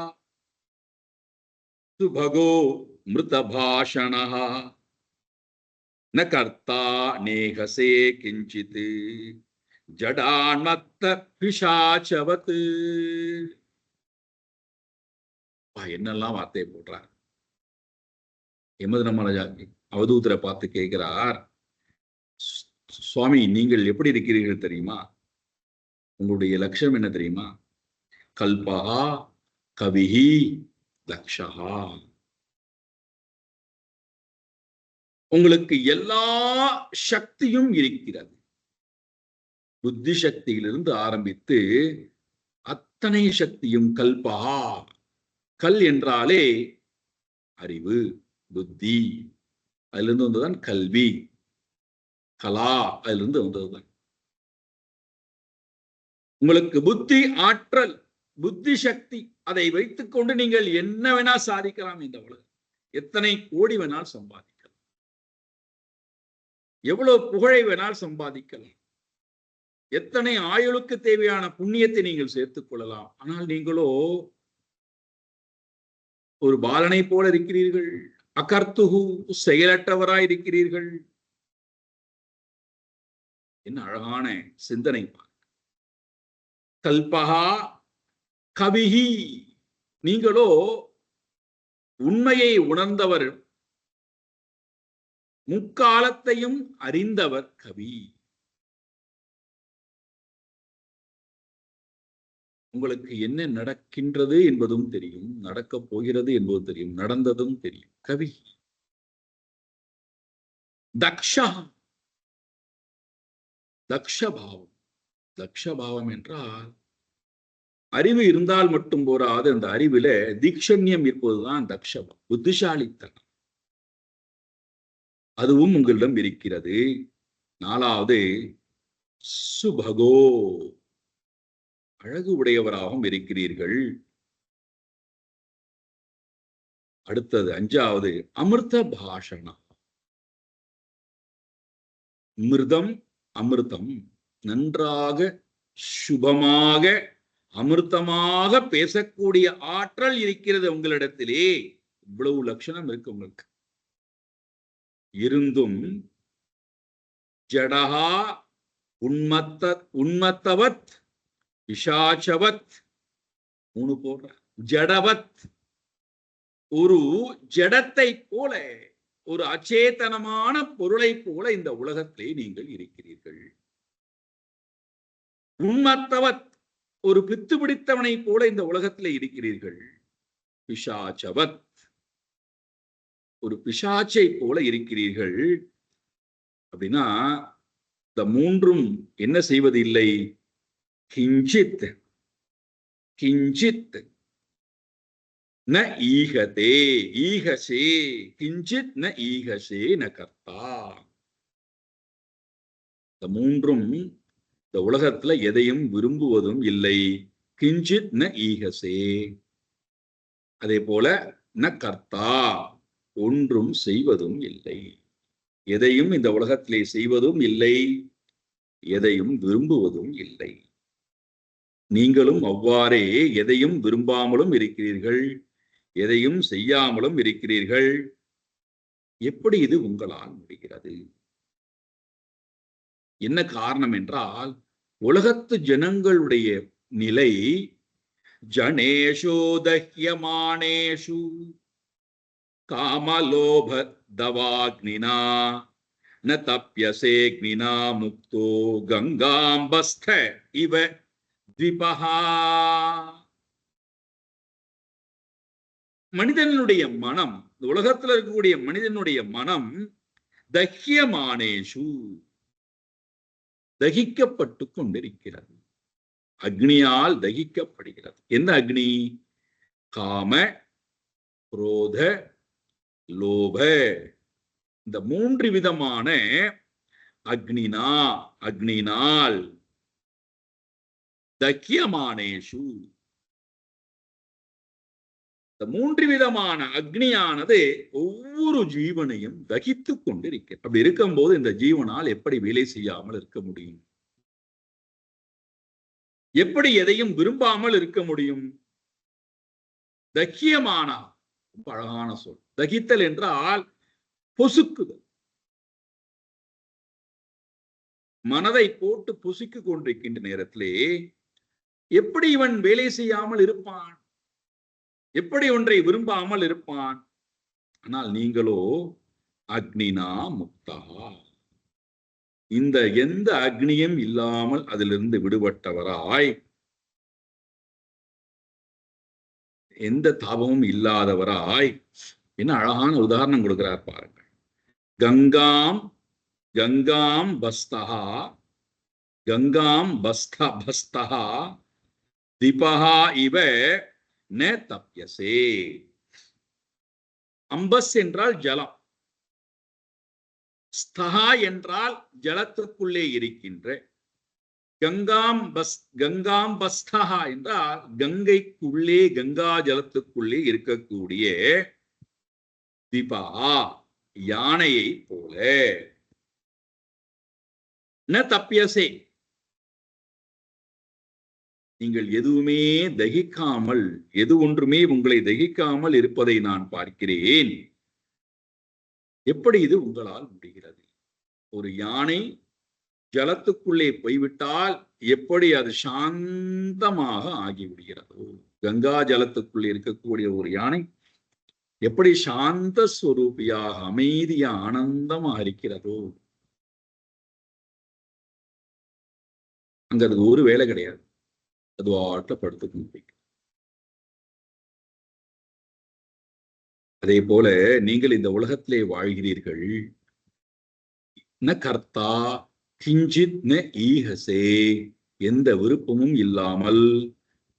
[SPEAKER 1] சுபகோ மிருதபாஷணா ந கர்த்தா நேகசே கிஞ்சித் ஜடான்மத்த பிசாசவத். என்னெல்லாம் வார்த்தையை போடுறார் யமதர்மராஜா. அவதூதரை பார்த்து கேட்கிறார், சுவாமி நீங்கள் எப்படி இருக்கிறீர்கள் தெரியுமா? உங்களுடைய லட்சணம் என்ன தெரியுமா? கல்பஹா கவிஹி தக்ஷஹா. உங்களுக்கு எல்லா சக்தியும் இருக்கிறது. புத்தி சக்தியிலிருந்து ஆரம்பித்து அத்தனை சக்தியும் கல்பஹா. கல் என்றாலே அறிவு, புத்தி. அதிலிருந்து வந்ததுதான் கல்வி. கலா அதிலிருந்து வந்ததுதான். உங்களுக்கு புத்தி, ஆற்றல், புத்தி சக்தி, அதை வைத்துக் கொண்டு நீங்கள் என்ன வேணா சாதிக்கலாம். இந்த உலகம் எத்தனை கோடி வேணால் சம்பாதிக்கலாம், எவ்வளவு புகழை வேணால் சம்பாதிக்கலாம், எத்தனை ஆயுளுக்கு தேவையான புண்ணியத்தை நீங்கள் சேர்த்துக் கொள்ளலாம். ஆனால் நீங்களோ ஒரு பாலனை போல இருக்கிறீர்கள். அகர்த்துகு, செயலற்றவராய் இருக்கிறீர்கள். என்ன அழகான சிந்தனை! கல்பஹா கவிஹி. நீங்களோ உண்மையை உணர்ந்தவர், முக்காலத்தையும் அறிந்தவர் கவி. உங்களுக்கு என்ன நடக்கின்றது என்பதும் தெரியும், நடக்கப் போகிறது என்பதும் தெரியும், நடந்ததும் தெரியும். கவி. தக்ஷா, தக்ஷபாவம். தக்ஷபாவம் என்றால் அறிவு இருந்தால் மட்டும் போராது. அந்த அறிவில தீக்ஷண்யம் இருப்பதுதான் தக்ஷபாவம், புத்திசாலித்தனம். அதுவும் உங்களிடம் இருக்கிறது. நாலாவது சுபகோ, அழகு உடையவராகவும் இருக்கிறீர்கள். அடுத்தது அஞ்சாவது அமிர்த பாஷணம். மிருதம் அமிர்தம், நன்றாக சுபமாக அமிர்தமாக பேசக்கூடிய ஆற்றல் இருக்கிறது உங்களிடத்திலே. இவ்வளவு லட்சணம் இருக்கு உங்களுக்கு. இருந்தும் ஜடஹா உன்மத்தவத் பிசாசவத், மூணு போடுற, ஜடவத், ஒரு ஜடத்தை போல, ஒரு அச்சேதனமான பொருளை போல இந்த உலகத்திலே நீங்கள் இருக்கிறீர்கள். உண்மத்தவத் ஒரு பித்து பிடித்தவனை போல இந்த உலகத்திலே இருக்கிறீர்கள். பிசாச்சவத் ஒரு பிசாச்சை போல இருக்கிறீர்கள். அப்படின்னா இந்த மூன்றும் என்ன செய்வது இல்லை? கிஞ்சித் கிஞ்சித் ந ஈகதே ஈகசே கிஞ்சித் ந ஈகசே ந கர்த்தா. இந்த மூன்றும் இந்த உலகத்துல எதையும் விரும்புவதும் இல்லை. கிஞ்சித் ந ஈகசே, அதே போல ந கர்த்தா ஒன்றும் செய்வதும் இல்லை. எதையும் இந்த உலகத்திலே செய்வதும் இல்லை, எதையும் விரும்புவதும் இல்லை. நீங்களும் அவ்வாறே எதையும் விரும்பாமலும் இருக்கிறீர்கள், எதையும் செய்யாமலும் இருக்கிறீர்கள். எப்படி இது உங்களால் முடிகிறது? என்ன காரணம் என்றால், உலகத்து ஜனங்களுடைய நிலை ஜனேஷு தஹ்யமானேஷு காமலோப தவாக்னினா ந தப்யசேக்னினா முக்தோ கங்காம்பஸ்த இவ த்விபஹா. மனிதனுடைய மனம், உலகத்தில் இருக்கக்கூடிய மனிதனுடைய மனம் தஹ்யமானேஷு தகிக்கப்பட்டு கொண்டிருக்கிறது, அக்னியால் தகிக்கப்படுகிறது. எந்த அக்னி? காம, குரோத, லோப, இந்த மூன்று விதமான அக்னினால் தக்கியமானேஷு. இந்த மூன்று விதமான அக்னியானது ஒவ்வொரு ஜீவனையும் தகித்துக் கொண்டிருக்கிறது. அப்படி இருக்கும்போது இந்த ஜீவனால் எப்படி வேலை செய்யாமல் இருக்க முடியும்? எப்படி எதையும் விரும்பாமல் இருக்க முடியும்? தக்கியமான, அழகான சொல். தகித்தல் என்றால் பொசுக்குதல். மனதை போட்டு பொசுக்கு கொண்டிருக்கின்ற நேரத்திலே எப்படி இவன் வேலை செய்யாமல் இருப்பான்? எப்படி ஒன்றை விரும்பாமல் இருப்பான்? ஆனால் நீங்களோ அக்னினா முக்தா, இந்த எந்த அக்னியும் இல்லாமல் அதிலிருந்து விடுபட்டவராய், எந்த தாபமும் இல்லாதவராய். என்ன அழகான உதாரணம் கொடுக்கிறார் பாருங்கள். கங்காம் பஸ்தஹா கங்காம் பஸ்தஹா திபஹா இவ ந தப்யசே. அம்பஸ் என்றால் ஜலம், ஸ்தஹா என்றால் ஜலத்துக்குள்ளே இருக்கின்ற, கங்காம் பஸ்தஹா என்றால் கங்கைக்குள்ளே, கங்கா ஜலத்துக்குள்ளே இருக்கக்கூடிய திபஹா யானையை போல. ந தப்யசே, நீங்கள் எதுவுமே தகிக்காமல், எது ஒன்றுமே உங்களை தகிக்காமல் இருப்பதை நான் பார்க்கிறேன். எப்படி இது உங்களால் முடிகிறது? ஒரு யானை ஜலத்துக்குள்ளே போய்விட்டால் எப்படி அது சாந்தமாக ஆகிவிடுகிறதோ, கங்கா ஜலத்துக்குள்ளே இருக்கக்கூடிய ஒரு யானை எப்படி சாந்த ஸ்வரூபியாக அமைதியா ஆனந்தமாக இருக்கிறதோ, அங்க அதுக்கு ஒரு வேலை கிடையாது, அது வாட்ட படுத்து கொண்டிருக்கிறது. அதே போல நீங்கள் இந்த உலகத்திலே வாழ்கிறீர்கள். ந கர்த்தா கிஞ்சித் ந ஈஹசே, எந்த விருப்பமும் இல்லாமல்,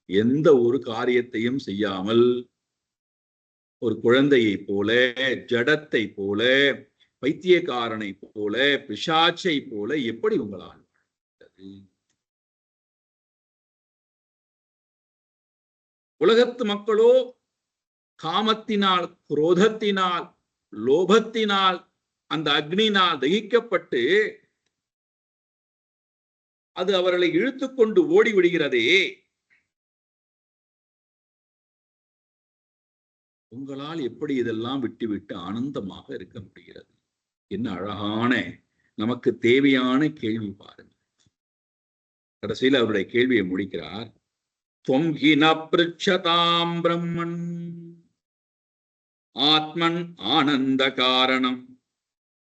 [SPEAKER 1] எந்த ஒரு காரியத்தையும் செய்யாமல், ஒரு குழந்தையை போல, ஜடத்தை போல, பைத்தியக்காரனை போல, பிசாச்சை போல எப்படி உங்களால்? உலகத்து மக்களோ காமத்தினால், குரோதத்தினால், லோபத்தினால், அந்த அக்னினால் தகிக்கப்பட்டு அது அவர்களை இழுத்துக்கொண்டு ஓடிவிடுகிறதே. உங்களால் எப்படி இதெல்லாம் விட்டுவிட்டு ஆனந்தமாக இருக்க முடிகிறது? என்ன அழகான, நமக்கு தேவையான கேள்வி பாருங்கள். கடைசியில் அவருடைய கேள்வியை முடிக்கிறார். त्वं हि न पृच्छतां ब्रह्मन् ஆத்மன் ஆனந்த காரணம்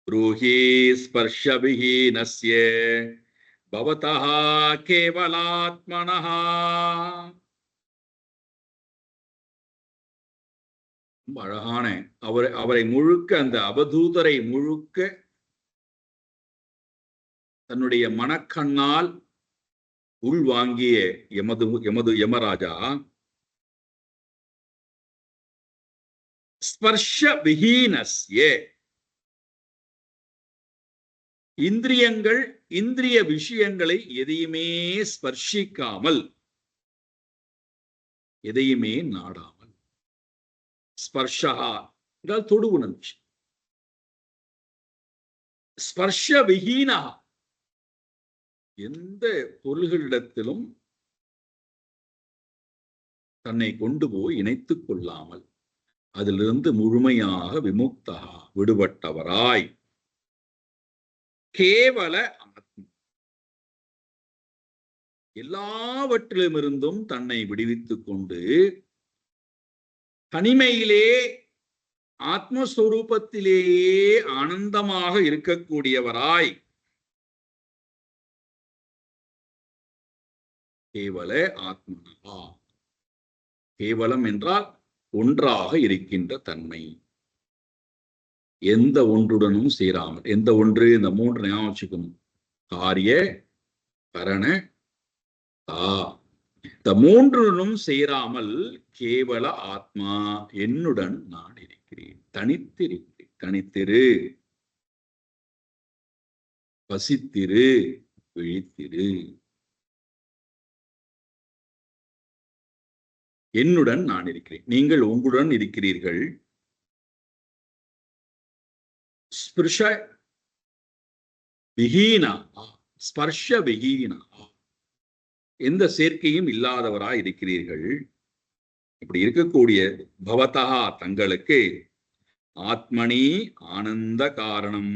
[SPEAKER 1] ப்ரூஹி ஸ்பர்ஷவிஹீனஸ்ய பவதஹ கேவலாத்மனஹ. ரொம்ப அழகான அவரை முழுக்க, அந்த அவதூதரை முழுக்க தன்னுடைய மனக்கண்ணால் உள்வாங்கிய எமது யமராஜா ஸ்பர்ஷ விஹீனஸ்ய, இந்திரிய விஷயங்களை எதையுமே ஸ்பர்ஷிக்காமல், எதையுமே நாடாமல். ஸ்பர்ஷா என்றால் தொடு உணர்ச்சி. ஸ்பர்ஷ விஹீனா, எந்த பொருள்களிடத்திலும் தன்னை கொண்டு போய் இணைத்துக் கொள்ளாமல், அதிலிருந்து முழுமையாக விமுக்தா, விடுபட்டவராய், கேவல ஆத்மா, எல்லாவற்றிலுமிருந்தும் தன்னை விடுவித்துக் கொண்டு தனிமையிலே ஆத்மஸ்வரூபத்திலேயே ஆனந்தமாக இருக்கக்கூடியவராய், கேவல ஆத்மனா. கேவலம் என்றால் ஒன்றாக இருக்கின்ற தன்மை, எந்த ஒன்றுடனும் சேராமல். எந்த ஒன்று? இந்த மூன்று ஞாபகம் வச்சுக்கணும். காரிய, கரண, தா. இந்த மூன்றுடனும் சேராமல் கேவல ஆத்மா, என்னுடன் நான் இருக்கிறேன், தனித்திருக்கிறேன். தனித்திரு, பசித்திரு, விழித்திரு, என்னுடன் நான் இருக்கிறேன், நீங்கள் உங்களுடன் இருக்கிறீர்கள். ஸ்பர்ஷ விஹீனா, ஸ்பர்ஷ விஹீனா, எந்த சேர்க்கையும் இல்லாதவராய் இருக்கிறீர்கள். இப்படி இருக்கக்கூடிய பவதா, தங்களுக்கு ஆத்மனி ஆனந்த காரணம்.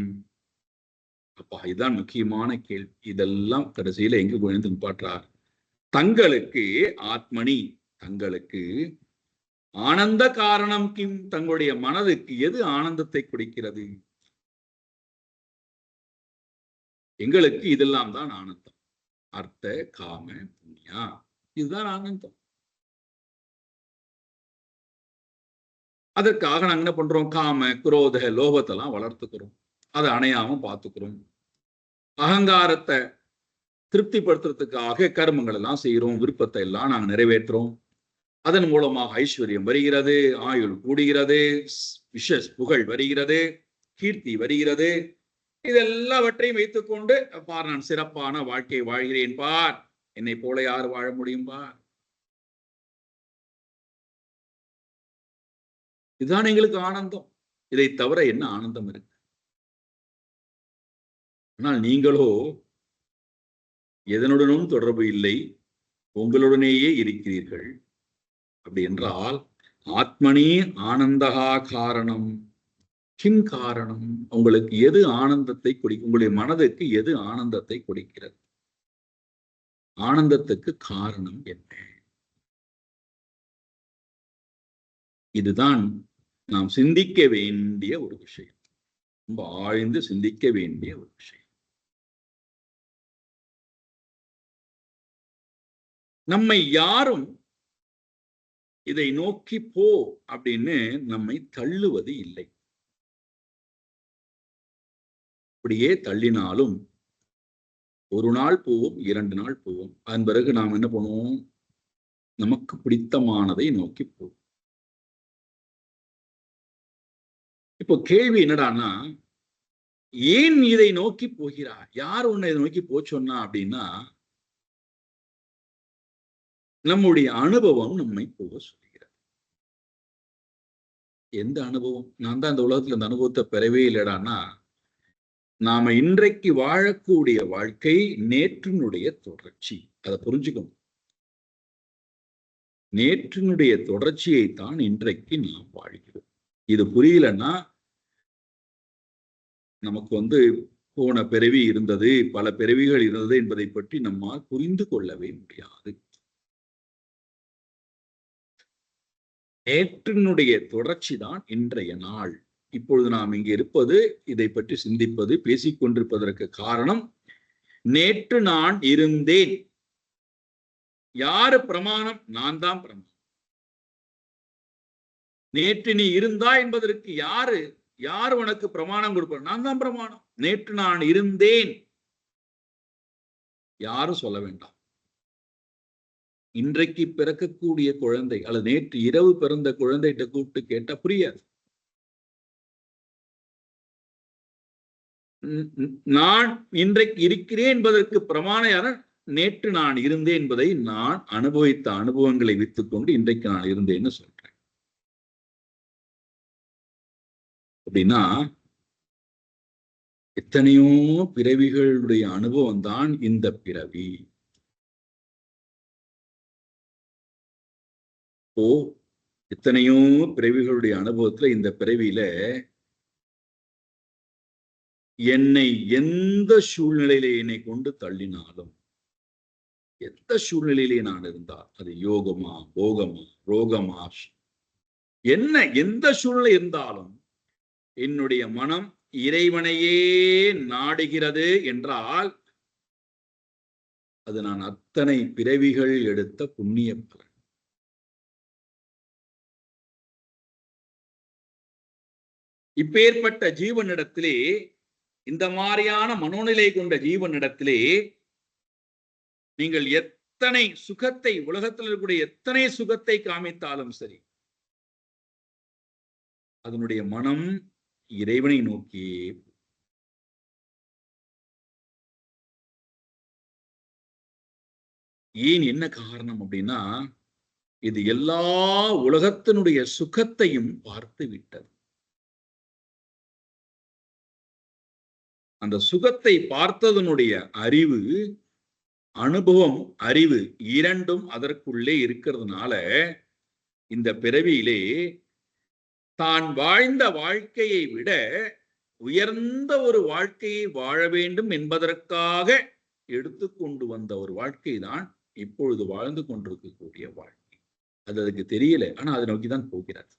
[SPEAKER 1] அப்பா, இதுதான் முக்கியமான கேள்வி. இதெல்லாம் கடைசியில எங்க கொண்டு நிப்பாட்டுறார்? தங்களுக்கு ஆத்மனி, தங்களுக்கு ஆனந்த காரணம் கிம், தங்களுடைய மனதுக்கு எது ஆனந்தத்தை கொடுக்கிறது? எங்களுக்கு இதெல்லாம் தான் ஆனந்தம். அர்த்த, காம, புண்ணியா, இதுதான் ஆனந்தம். அதற்காக நாங்க என்ன பண்றோம்? காம, குரோத, லோபத்தெல்லாம் வளர்த்துக்கிறோம், அதை அணையாம பார்த்துக்கிறோம். அகங்காரத்தை திருப்திப்படுத்துறதுக்காக கர்மங்கள் எல்லாம் செய்யறோம், விருப்பத்தை எல்லாம் நாங்க நிறைவேற்றுறோம். அதன் மூலமாக ஐஸ்வர்யம் வருகிறது, ஆயுள் கூடுகிறது, புகழ் வருகிறது, கீர்த்தி வருகிறது. இதெல்லாவற்றையும் வைத்துக்கொண்டு, பார், நான் சிறப்பான வாழ்க்கை வாழ்கிறேன் பார், என்னை போல யார் வாழ முடியும் பார். இதுதான் எங்களுக்கு ஆனந்தம். இதை தவிர என்ன ஆனந்தம் இருக்கு? ஆனால் நீங்களோ எதனுடனும் தொடர்பு இல்லை, உங்களுடனேயே இருக்கிறீர்கள். அப்படி என்றால் ஆத்மனி ஆனந்தகா காரணம் கிம் காரணம்? உங்களுக்கு எது ஆனந்தத்தை கொடுக்கும்? உங்களுடைய மனதுக்கு எது ஆனந்தத்தை கொடுக்கிறது? ஆனந்தத்துக்கு காரணம் என்ன? இதுதான் நாம் சிந்திக்க வேண்டிய ஒரு விஷயம், ரொம்ப ஆழ்ந்து சிந்திக்க வேண்டிய ஒரு விஷயம். நம்மை யாரும் இதை நோக்கி போ அப்படின்னு நம்மை தள்ளுவது இல்லை. அப்படியே தள்ளினாலும் ஒரு நாள் போவோம், 2 நாள் போவோம். அதன் பிறகு நாம் என்ன பண்ணுவோம்? நமக்கு பிடித்தமானதை நோக்கி போவோம். இப்போ கேள்வி என்னடான்னா, ஏன் இதை நோக்கி போகிறார்? யார் உன்னை இதை நோக்கி போச்சொன்னா அப்படின்னா, நம்முடைய அனுபவம் நம்மை போக சொல்கிறது. எந்த அனுபவம்? நான் தான் இந்த உலகத்துல இந்த அனுபவத்தை பெறவே இல்லடான்னா, நாம இன்றைக்கு வாழக்கூடிய வாழ்க்கை நேற்றினுடைய தொடர்ச்சி. அதை புரிஞ்சுக்கணும். நேற்றினுடைய தொடர்ச்சியைத்தான் இன்றைக்கு நாம் வாழ்கிறோம். இது புரியலன்னா, நமக்கு போன பிறவி இருந்தது, பல பிறவிகள் இருந்தது என்பதை பற்றி நம்மால் புரிந்து கொள்ளவே முடியாது. நேற்றினுடைய தொடர்ச்சி தான் இன்றைய நாள். இப்பொழுது நாம் இங்கே இருப்பது, இதை பற்றி சிந்திப்பது, பேசிக்கொண்டிருப்பதற்கு காரணம், நேற்று நான் இருந்தேன். யாரு பிரமாணம்? நான் தான் பிரமாணம். நேற்று நீ இருந்தா என்பதற்கு யாரு உனக்கு பிரமாணம் கொடுப்பார்? நான் தான் பிரமாணம். நேற்று நான் இருந்தேன் யாரும் சொல்ல வேண்டாம். இன்றைக்கு பிறக்கக்கூடிய குழந்தை அல்லது நேற்று இரவு பிறந்த குழந்தைகிட்ட கூப்பிட்டு கேட்டா புரியாது. நான் இன்றைக்கு இருக்கிறேன் என்பதற்கு பிரமாணம் யார? நேற்று நான் இருந்தேன் என்பதை நான் அனுபவித்த அனுபவங்களை வைத்துக்கொண்டு இன்றைக்கு நான் இருந்தேன்னு சொல்றேன். அப்படின்னா எத்தனையோ பிறவிகளுடைய அனுபவம் தான் இந்த பிறவி. எத்தனையோ பிறவிகளுடைய அனுபவத்துல இந்த பிறவியில என்னை எந்த சூழ்நிலையில என்னை கொண்டு தள்ளினாலும், எந்த சூழ்நிலையிலே நான் இருந்தால், அது யோகமா, போகமா, ரோகமா, என்ன எந்த சூழ்நிலை இருந்தாலும் என்னுடைய மனம் இறைவனையே நாடுகிறது என்றால் அது நான் அத்தனை பிறவிகள் எடுத்த புண்ணிய பலன். இப்பேற்பட்ட ஜீவனிடத்திலே, இந்த மாதிரியான மனோநிலை கொண்ட ஜீவனிடத்திலே நீங்கள் எத்தனை சுகத்தை, உலகத்தில் இருக்கக்கூடிய எத்தனை சுகத்தை காமித்தாலும் சரி, அதனுடைய மனம் இறைவனை நோக்கியே. ஏன், என்ன காரணம் அப்படின்னா, இது எல்லா உலகத்தினுடைய சுகத்தையும் பார்த்து விட்டது. அந்த சுகத்தை பார்த்ததனுடைய அறிவு, அனுபவம், அறிவு இரண்டும் அதற்குள்ளே இருக்கிறதுனால இந்த பிறவியிலே தான் வாழ்ந்த வாழ்க்கையை விட உயர்ந்த ஒரு வாழ்க்கையை வாழ வேண்டும் என்பதற்காக எடுத்துக்கொண்டு வந்த ஒரு வாழ்க்கை தான் இப்பொழுது வாழ்ந்து கொண்டிருக்கக்கூடிய வாழ்க்கை. அது அதுக்கு தெரியல, ஆனா அதை நோக்கிதான் போகிறார்.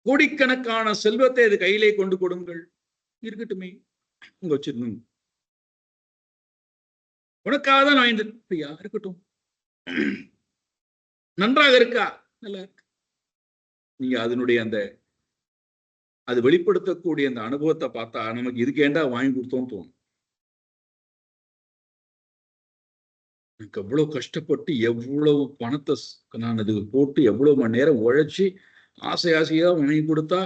[SPEAKER 1] கோடிக்கணக்கான செல்வத்தை அது கையிலே கொண்டு கொடுங்கள், இருக்கட்டுமே, உங்க வச்சிருந்தோம், உனக்காக தான் வாங்கியா, இருக்கட்டும், நன்றாக இருக்கா, நல்லா இருக்கு. நீங்க அதனுடைய அந்த அது வெளிப்படுத்தக்கூடிய அந்த அனுபவத்தை பார்த்தா நமக்கு இதுக்கேண்டா வாங்கி கொடுத்தோம் தோணும். எனக்கு எவ்வளவு கஷ்டப்பட்டு எவ்வளவு பணத்தை நான் இதுக்கு போட்டு எவ்வளவு மணி நேரம் உழைச்சி ஆசையா வாங்கி கொடுத்தா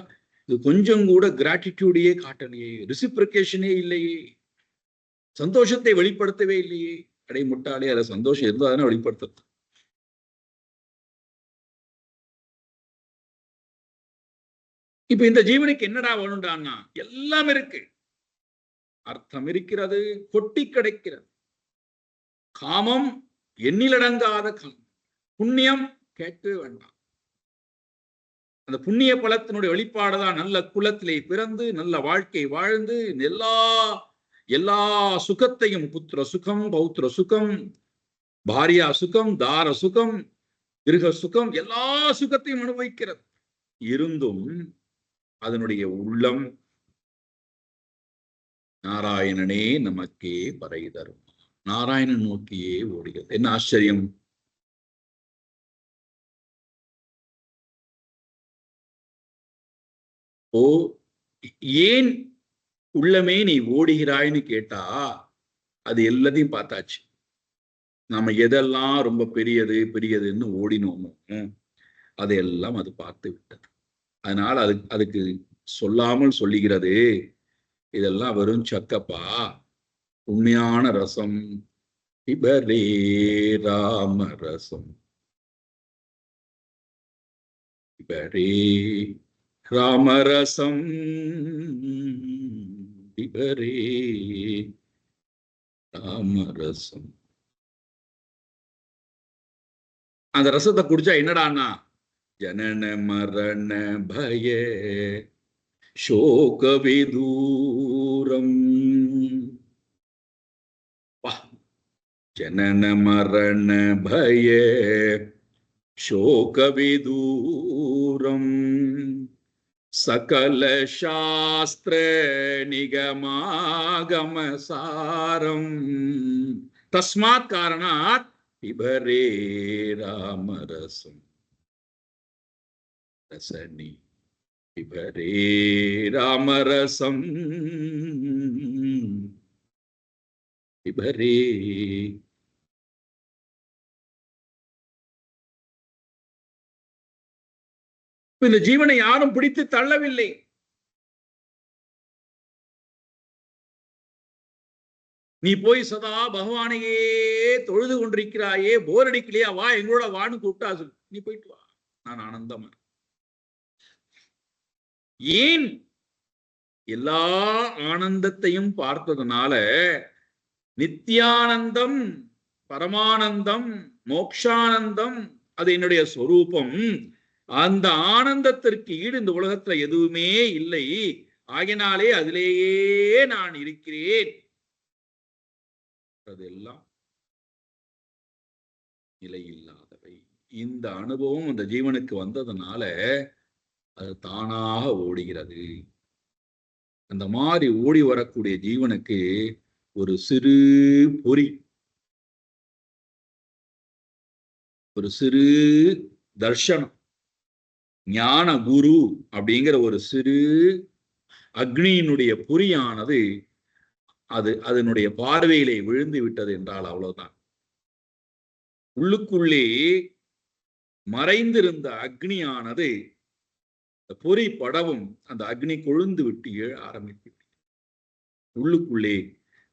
[SPEAKER 1] இது கொஞ்சம் கூட கிராட்டிடியூடையே காட்டலையே, ரெசிப்ரிகேஷனே இல்லையே, சந்தோஷத்தை வெளிப்படுத்தவே இல்லையே. அடை முட்டாளே, அதுல சந்தோஷம் இருந்தா தானே வெளிப்படுத்துறது. இப்ப இந்த ஜீவனுக்கு என்னடா வேணும்டான்னா, எல்லாம் இருக்கு, அர்த்தம் இருக்கிறது, கொட்டி கிடைக்கிறது, காமம் எண்ணிலடங்காத காமம், புண்ணியம் கேட்கவே வேண்டாம். அந்த புண்ணிய பலத்தினுடைய வெளிப்பாடுதான் நல்ல குலத்திலே பிறந்து நல்ல வாழ்க்கை வாழ்ந்து எல்லா சுகத்தையும், புத்திர சுகம், பௌத்திர சுகம், பாரியா சுகம், தார சுகம், கிரக சுகம், எல்லா சுகத்தையும் அனுபவிக்கிறது. இருந்தும் அதனுடைய உள்ளம் நாராயணனே நமக்கே பறை தரும், நாராயணன் நோக்கியே ஓடுகிறது. என்ன ஆச்சரியம்! ஏன் உள்ளமே நீ ஓடுகிறாய்னு கேட்டா, அது எல்லாத்தையும் பார்த்தாச்சு. நாம எதெல்லாம் ரொம்ப பெரியதுன்னு ஓடினோமோ அதையெல்லாம் அது பார்த்து விட்டது. அதனால அதுக்கு சொல்லாமல் சொல்லுகிறது, இதெல்லாம் வெறும் சக்கப்பா, உண்மையான ரசம் பிபரே ராம ரசம், பிபரே ராமரசம், பிபரே ராமரசம். அந்த ரசத்தை குடிச்சா என்னடான்னா, ஜனன மரண பய சோக விதூரம். जनन मरण भय शोक विदूरम सकल शास्त्र निगमागम सारम तस्मात् कारणात् पिबरे रामरसम रसनी पिबरे रामरसम पिबरे. இந்த ஜீவனை யாரும் பிடித்து தள்ளவில்லை. நீ போய் சதா பகவானையே தொழுது கொண்டிருக்கிறாயே, போர் அடிக்கலையா, வா எங்களோட வான்னு கூப்பிட்டா நீ போயிட்டு வா, நான் ஆனந்தமா. ஏன்? எல்லா ஆனந்தத்தையும் பார்த்ததுனால நித்தியானந்தம், பரமானந்தம், மோக்ஷானந்தம் அது என்னுடைய சொரூபம். அந்த ஆனந்தத்திற்கு ஈடு இந்த உலகத்துல எதுவுமே இல்லை. ஆகினாலே அதிலேயே நான் இருக்கிறேன். அதெல்லாம் நிலையில்லாதவை. இந்த அனுபவம் அந்த ஜீவனுக்கு வந்ததுனால அது தானாக ஓடுகிறது. அந்த மாதிரி ஓடி வரக்கூடிய ஜீவனுக்கு ஒரு சிறு பொறி, ஒரு சிறு தர்ஷனம், ஞான குரு அப்படிங்கிற ஒரு சிறு அக்னியினுடைய பொறியானது அதனுடைய பார்வையிலே விழுந்து விட்டது என்றால் அவ்வளவுதான். உள்ளுக்குள்ளே மறைந்திருந்த அக்னியானது பொறி படவும் அந்த அக்னி கொழுந்து விட்டு எழ ஆரம்பித்து, உள்ளுக்குள்ளே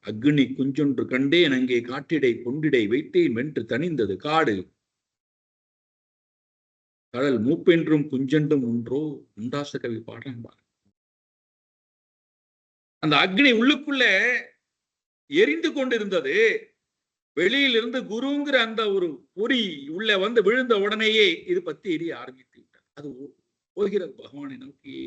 [SPEAKER 1] அக்னி குஞ்சொன்று கண்டேன் அங்கே காட்டிடை பொண்டிடை வைத்தேன் வென்று தணிந்தது காடு கடல் மூப்பென்றும் குஞ்சென்றும் ஒன்றோ. உண்டாச கவி பாடுறேன் பாரு. அந்த அக்னி உள்ளுக்குள்ள எரிந்து கொண்டிருந்தது. வெளியிலிருந்து குருங்கிற அந்த ஒரு பொறி உள்ள வந்து விழுந்த உடனேயே இது பத்தி எரிய ஆரம்பித்து விட்டது. அது போகிறது பகவானை நோக்கி.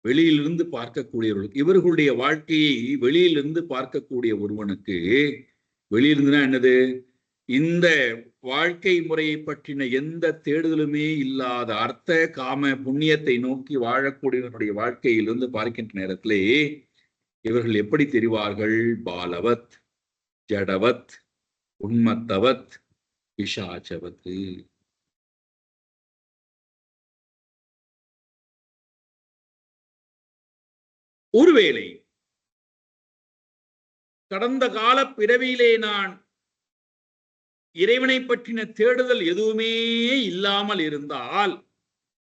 [SPEAKER 1] வெளியிலிருந்து பார்க்கக்கூடியவர்களுக்கு, இவர்களுடைய வாழ்க்கையை வெளியிலிருந்து பார்க்கக்கூடிய ஒருவனுக்கு, வெளியிலிருந்துனா என்னது, இந்த வாழ்க்கை முறையை பற்றின எந்த தேடுதலுமே இல்லாத அர்த்த காம புண்ணியத்தை நோக்கி வாழக்கூடியவர்களுடைய வாழ்க்கையிலிருந்து பார்க்கின்ற நேரத்திலே இவர்கள் எப்படி தெரிவார்கள்? பாலவத், ஜடவத், உன்மத்தவத், பிசாச்சவத். ஒருவேளை கடந்த கால பிறவியிலே நான் இறைவனை பற்றின தேடுதல் எதுவுமே இல்லாமல் இருந்தால்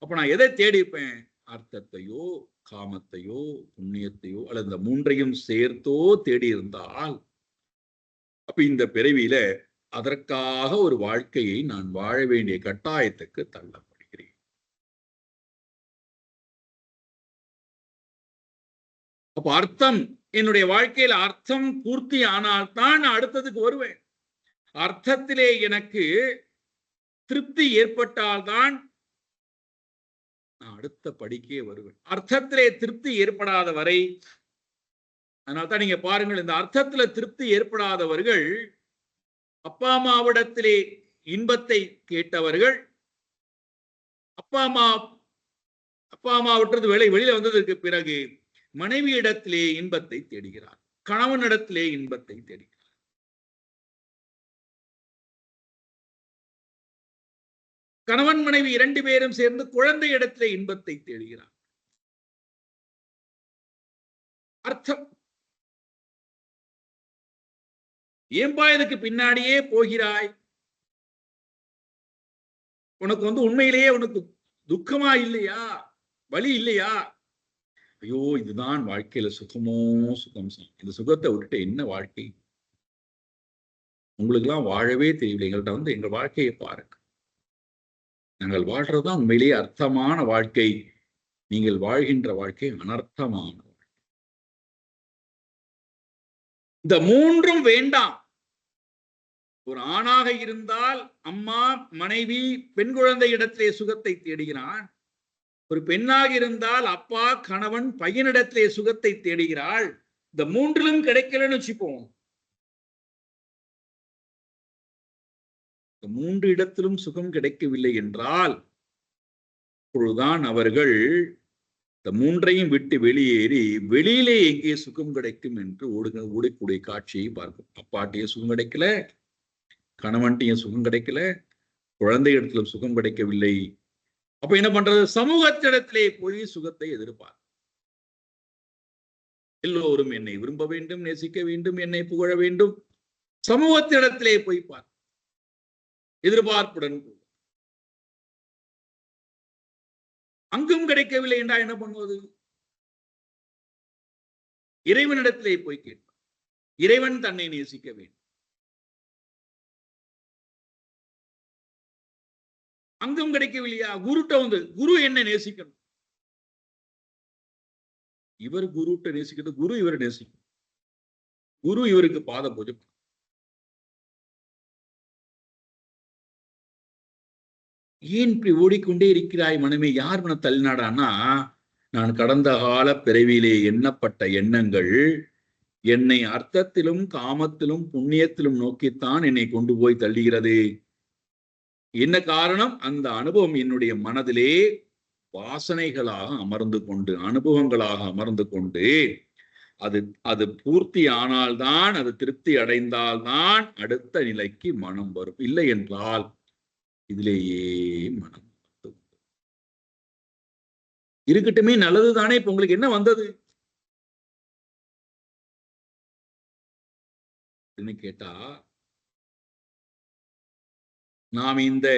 [SPEAKER 1] அப்ப நான் எதை தேடிப்பேன்? அர்த்தத்தையோ காமத்தையோ புண்ணியத்தையோ அல்லது இந்த மூன்றையும் சேர்த்தோ தேடி இருந்தால் அப்ப இந்த பிறவியில அதற்காக ஒரு வாழ்க்கையை நான் வாழ வேண்டிய கட்டாயத்துக்கு தள்ளப்படுகிறேன். அப்ப அர்த்தம், என்னுடைய வாழ்க்கையில அர்த்தம் பூர்த்தி ஆனால்தான் நான் அடுத்ததுக்கு வருவேன். அர்த்தத்திலே எனக்கு திருப்தி ஏற்பட்டால்தான் நான் அடுத்த படிக்கே வருவேன். அர்த்தத்திலே திருப்தி ஏற்படாத வரை, அதனால்தான் நீங்க பாருங்கள், இந்த அர்த்தத்துல திருப்தி ஏற்படாதவர்கள் அப்பா அம்மாவிடத்திலே இன்பத்தை கேட்டவர்கள், அப்பா அம்மா விட்டுறது வெளியில வந்ததற்கு பிறகு மனைவியிடத்திலே இன்பத்தை தேடுகிறார், கணவனிடத்திலே இன்பத்தை தேடுகிறார். கணவன் மனைவி இரண்டு பேரும் சேர்ந்து குழந்தை இடத்திலே இன்பத்தை தேடுகிறார். அர்த்தம். ஏன்பா இதுக்கு பின்னாடியே போகிறாய்? உனக்கு உண்மையிலேயே உனக்கு துக்கமா இல்லையா? வலி இல்லையா? ஐயோ இதுதான் வாழ்க்கையில சுகமோ சுகம். இந்த சுகத்தை விட்டுட்டு என்ன வாழ்க்கை? உங்களுக்கு எல்லாம் வாழவே தெரியல. எங்கள்கிட்ட எங்க வாழ்க்கையை பாருங்க. நாங்கள் வாழ்றதுதான் உண்மையிலேயே அர்த்தமான வாழ்க்கை. நீங்கள் வாழ்கின்ற வாழ்க்கை அனர்த்தமான வாழ்க்கை. இந்த மூன்றும் வேண்டாம். ஒரு ஆணாக இருந்தால் அம்மா மனைவி பெண் குழந்தை இடத்திலே சுகத்தை தேடுகிறான். ஒரு பெண்ணாக இருந்தால் அப்பா கணவன் பையனிடத்திலே சுகத்தை தேடுகிறாள். இந்த மூன்றிலும் கிடைக்கலன்னு வச்சுப்போம், இந்த மூன்று இடத்திலும் சுகம் கிடைக்கவில்லை என்றால் அப்பொழுதுதான் அவர்கள் இந்த மூன்றையும் விட்டு வெளியேறி வெளியிலே எங்கே சுகம் கிடைக்கும் என்று ஓடக்கூடிய காட்சியை பார்க்கும். அப்பாட்டையும் சுகம் கிடைக்கல, கணவன்ட்டையும் சுகம் கிடைக்கல, குழந்தை இடத்திலும் சுகம் கிடைக்கவில்லை. அப்ப என்ன பண்றது? சமூகத்திடத்திலே போய் சுகத்தை எதிர்பார்க்க. எல்லோரும் என்னை விரும்ப வேண்டும், நேசிக்க வேண்டும், என்னை புகழ வேண்டும். சமூகத்திடத்திலே போய் பார், எதிர்பார்ப்புடன். அங்கும் கிடைக்கவில்லை என்றால் என்ன பண்ணுவது? இறைவனிடத்திலே போய் கேட்பார். இறைவன் தன்னை நேசிக்க வேண்டும். அங்கும் கிடைக்கவில்லையா? குருட்ட வந்து குரு என்ன நேசிக்கணும். இவர் குருட்ட நேசிக்கிறது, குரு இவரை நேசிக்கணும். குரு இவருக்கு பாத பூஜை. ஏன் இப்படி ஓடிக்கொண்டே இருக்கிறாய் மனமே? யார் மன தள்ளினாடான்னா, நான் கடந்த கால பிறவியிலே எண்ணப்பட்ட எண்ணங்கள் என்னை அர்த்தத்திலும் காமத்திலும் புண்ணியத்திலும் நோக்கித்தான் என்னை கொண்டு போய் தள்ளுகிறது. என்ன காரணம்? அந்த அனுபவம் என்னுடைய மனதிலே வாசனைகளாக அமர்ந்து கொண்டு, அனுபவங்களாக அமர்ந்து கொண்டு, அது பூர்த்தி ஆனால்தான், அது திருப்தி அடைந்தால்தான் அடுத்த நிலைக்கு மனம் வரும். இல்லை என்றால் இதிலேயே மனம் இருக்கட்டுமே, நல்லதுதானே. இப்ப உங்களுக்கு என்ன வந்தது கேட்டா, நாம் இந்த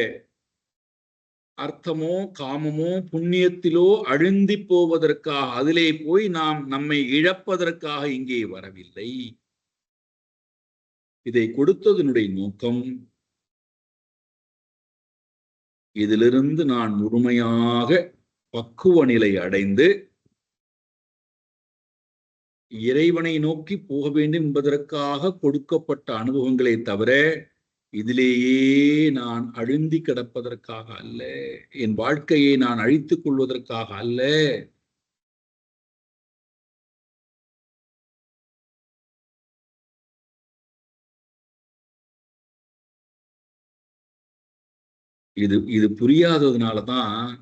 [SPEAKER 1] அர்த்தமோ காமமோ புண்ணியத்திலோ அழுந்தி போவதற்காக, அதிலே போய் நாம் நம்மை இழப்பதற்காக இங்கே வரவில்லை. இதை கொடுத்ததனுடைய நோக்கம், இதிலிருந்து நான் முழுமையாக பக்குவ நிலை அடைந்து இறைவனை நோக்கி போக வேண்டும் என்பதற்காக கொடுக்கப்பட்ட அனுபவங்களை தவிர இதிலேயே நான் அழுந்தி கிடப்பதற்காக அல்ல, என் வாழ்க்கையை நான் அழித்துக் கொள்வதற்காக அல்ல. இது புரியாததுனாலதான்,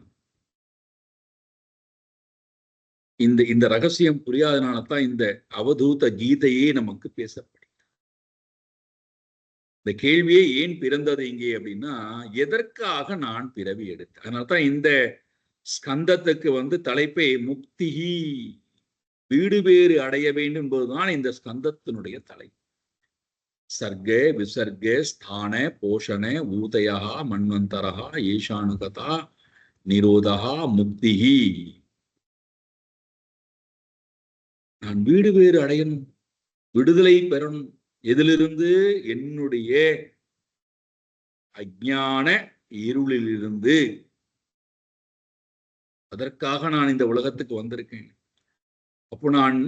[SPEAKER 1] இந்த ரகசியம் புரியாதனாலதான் இந்த அவதூத கீதையே நமக்கு பேசப்படுகிறது. இந்த கேள்வியே ஏன் பிறந்தது இங்கே அப்படின்னா, எதற்காக நான் பிறவி எடுத்தேன்? அதனால்தான் இந்த ஸ்கந்தத்துக்கு தலைப்பே முக்திஹி, வீடு பேறு அடைய வேண்டும் என்பதுதான் இந்த ஸ்கந்தத்தினுடைய தலைப்பு. சர்க விசர்க ஸ்தான போஷண ஊதயா மன்வந்தரா ஈசானுகதா நிரோதா முக்திஹி. நான் வீடு பேறு அடையணும், விடுதலை பெறணும். எதிலிருந்து? என்னுடைய அஞ்ஞான இருளிலிருந்து. அதற்காக நான் இந்த உலகத்துக்கு வந்திருக்கேன். அப்போ நான்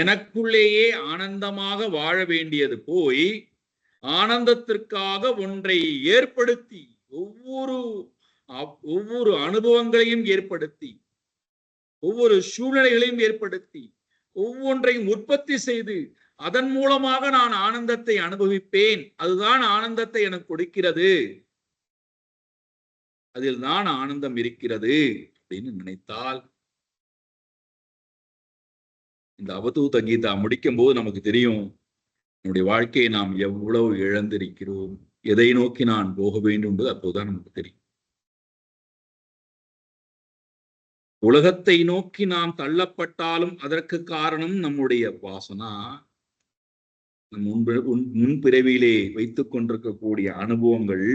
[SPEAKER 1] எனக்குள்ளேயே ஆனந்தமாக வாழ வேண்டியது போய், ஆனந்தத்திற்காக ஒன்றை ஏற்படுத்தி, ஒவ்வொரு அனுபவங்களையும் ஏற்படுத்தி, ஒவ்வொரு சூழ்நிலைகளையும் ஏற்படுத்தி, ஒவ்வொன்றையும் உற்பத்தி செய்து, அதன் மூலமாக நான் ஆனந்தத்தை அனுபவிப்பேன். அதுதான் ஆனந்தத்தை எனக்கு கொடுக்கிறது, அதில் தான் ஆனந்தம் இருக்கிறது அப்படின்னு நினைத்தால், இந்த அவதூத கீதா முடிக்கும் போது நமக்கு தெரியும், என்னுடைய வாழ்க்கையை நாம் எவ்வளவு இழந்திருக்கிறோம், எதை நோக்கி நான் போக வேண்டும் என்பது அப்போதுதான் நமக்கு தெரியும். உலகத்தை நோக்கி நாம் தள்ளப்பட்டாலும் அதற்கு காரணம் நம்முடைய வாசனா, முன்பிறவியிலே வைத்துக் கொண்டிருக்கக்கூடிய அனுபவங்கள்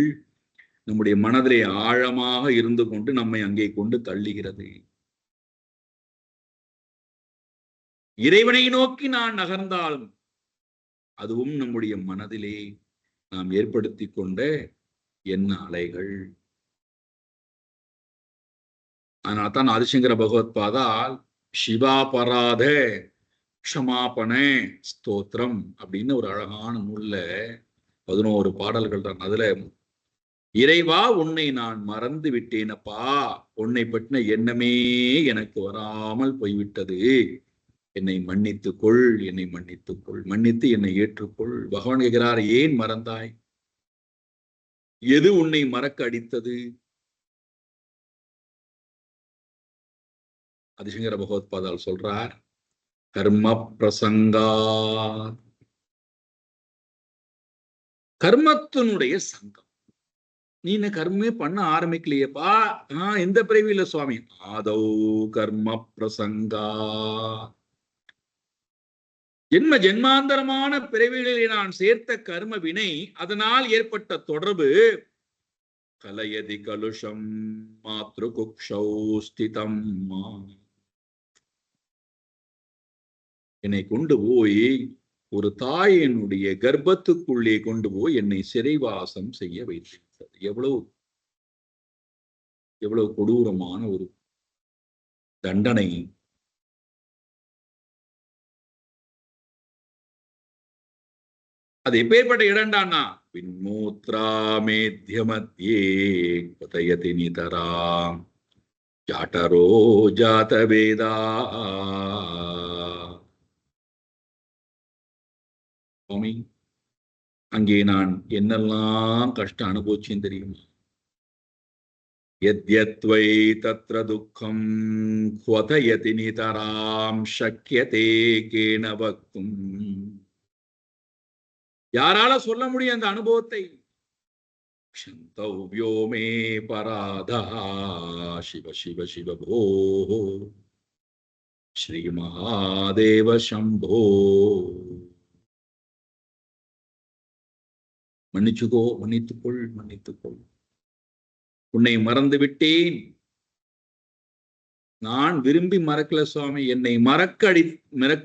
[SPEAKER 1] நம்முடைய மனதிலே ஆழமாக இருந்து கொண்டு நம்மை அங்கே கொண்டு தள்ளுகிறது. இறைவனை நோக்கி நான் நகர்ந்தாலும் அதுவும் நம்முடைய மனதிலே நாம் ஏற்படுத்தி கொண்ட எண்ண அலைகள். அதனால்தான் ஆதிசங்கர பகவத் பாதால் சிவாபராத க்ஷமாபண ஸ்தோத்திரம் அப்படின்னு ஒரு அழகான நூல்ல 11 பாடல்கள் தான். அதுல இறைவா உன்னை நான் மறந்து விட்டேனப்பா, உன்னை பற்றின எண்ணமே எனக்கு வராமல் போய்விட்டது, என்னை மன்னித்துக்கொள், என்னை மன்னித்துக்கொள், மன்னித்து என்னை ஏற்றுக்கொள். பகவான் கேட்கிறார், ஏன் மறந்தாய்? எது உன்னை மறக்க அடித்தது? ஆதிசங்கர பகவத்பாதால் சொல்றார், கர்ம பிரசங்கா, கர்மத்தினுடைய சங்கம். நீ என்ன கர்மே பண்ண ஆரம்பிக்கலையப்பா. எந்த பிறவியில சுவாமி? ஆதௌ கர்ம பிரசங்கா, ஜென்ம ஜென்மாந்தரமான பிறவிகளிலே நான் சேர்த்த கர்ம வினை, அதனால் ஏற்பட்ட தொடர்பு. கலயதி கலுஷம் மாத்ரு குக்ஷௌ ஸ்திதம், என்னை கொண்டு போய் ஒரு தாயினுடைய கர்ப்பத்துக்குள்ளே கொண்டு போய் என்னை சிறைவாசம் செய்ய வைத்திருக்கிறது. எவ்வளவு எவ்வளவு கொடூரமான ஒரு தண்டனை. அது எப்பேற்பட்ட இடம்டான்னா, விண்மூத்ராமேத்ய மத்தியே கதயதி நிதராம் ஜாட்டரோ ஜாதவேதா. சுவாமி, அங்கே நான் என்னெல்லாம் கஷ்டம் அனுபவிச்சேன் தெரியுமா? யத்யத்வை தத்ர துக்கம் க்வதயதி நிதராம் ஷக்யதே கேன வக்தும். யாரால சொல்ல முடியும் அந்த அனுபவத்தை? க்ஷந்தவ்யோ மே பராதா சிவ சிவ சிவ போ ஸ்ரீ மகாதேவ சம்போ. மன்னிச்சுக்கோ, மன்னித்துக்கொள், மன்னித்துக்கொள். உன்னை மறந்து விட்டேன். நான் விரும்பி மறக்கல சுவாமி, என்னை மறக்க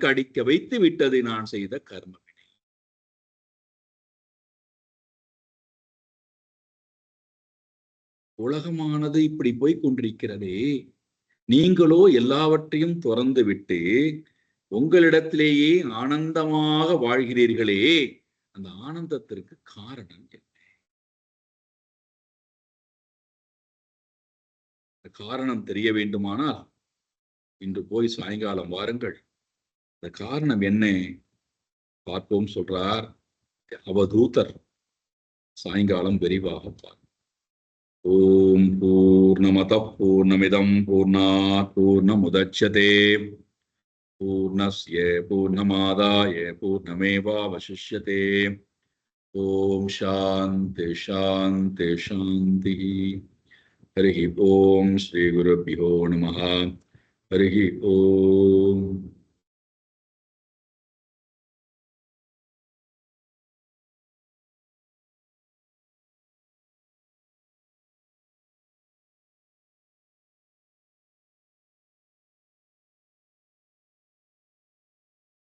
[SPEAKER 1] அடிக்க வைத்து விட்டது நான் செய்த கர்ம வினை. உலகமானது இப்படி போய்கொண்டிருக்கிறதே, நீங்களோ எல்லாவற்றையும் துறந்து விட்டு உங்களிடத்திலேயே ஆனந்தமாக வாழ்கிறீர்களே, அந்த ஆனந்தத்திற்கு காரணம் என்ன? காரணம் தெரிய வேண்டுமானால் இன்று போய் சாயங்காலம் வாருங்கள். அந்த காரணம் என்ன பார்ப்போம் சொல்றார் அவதூதர். சாயங்காலம் விரிவாக பார்ப்போம். ஓம் பூர்ணமதః பூர்ணமிதம் பூர்ணாத் பூர்ணமுதச்யதே பூர்ணஸ்ய பூர்ணமாதாய பூர்ணமேவாவசிஷ்யதே. ஓம் சாந்தி சாந்தி சாந்தி. हरिः ओम श्री गुरुभ्यो नमः. हरिः ओम.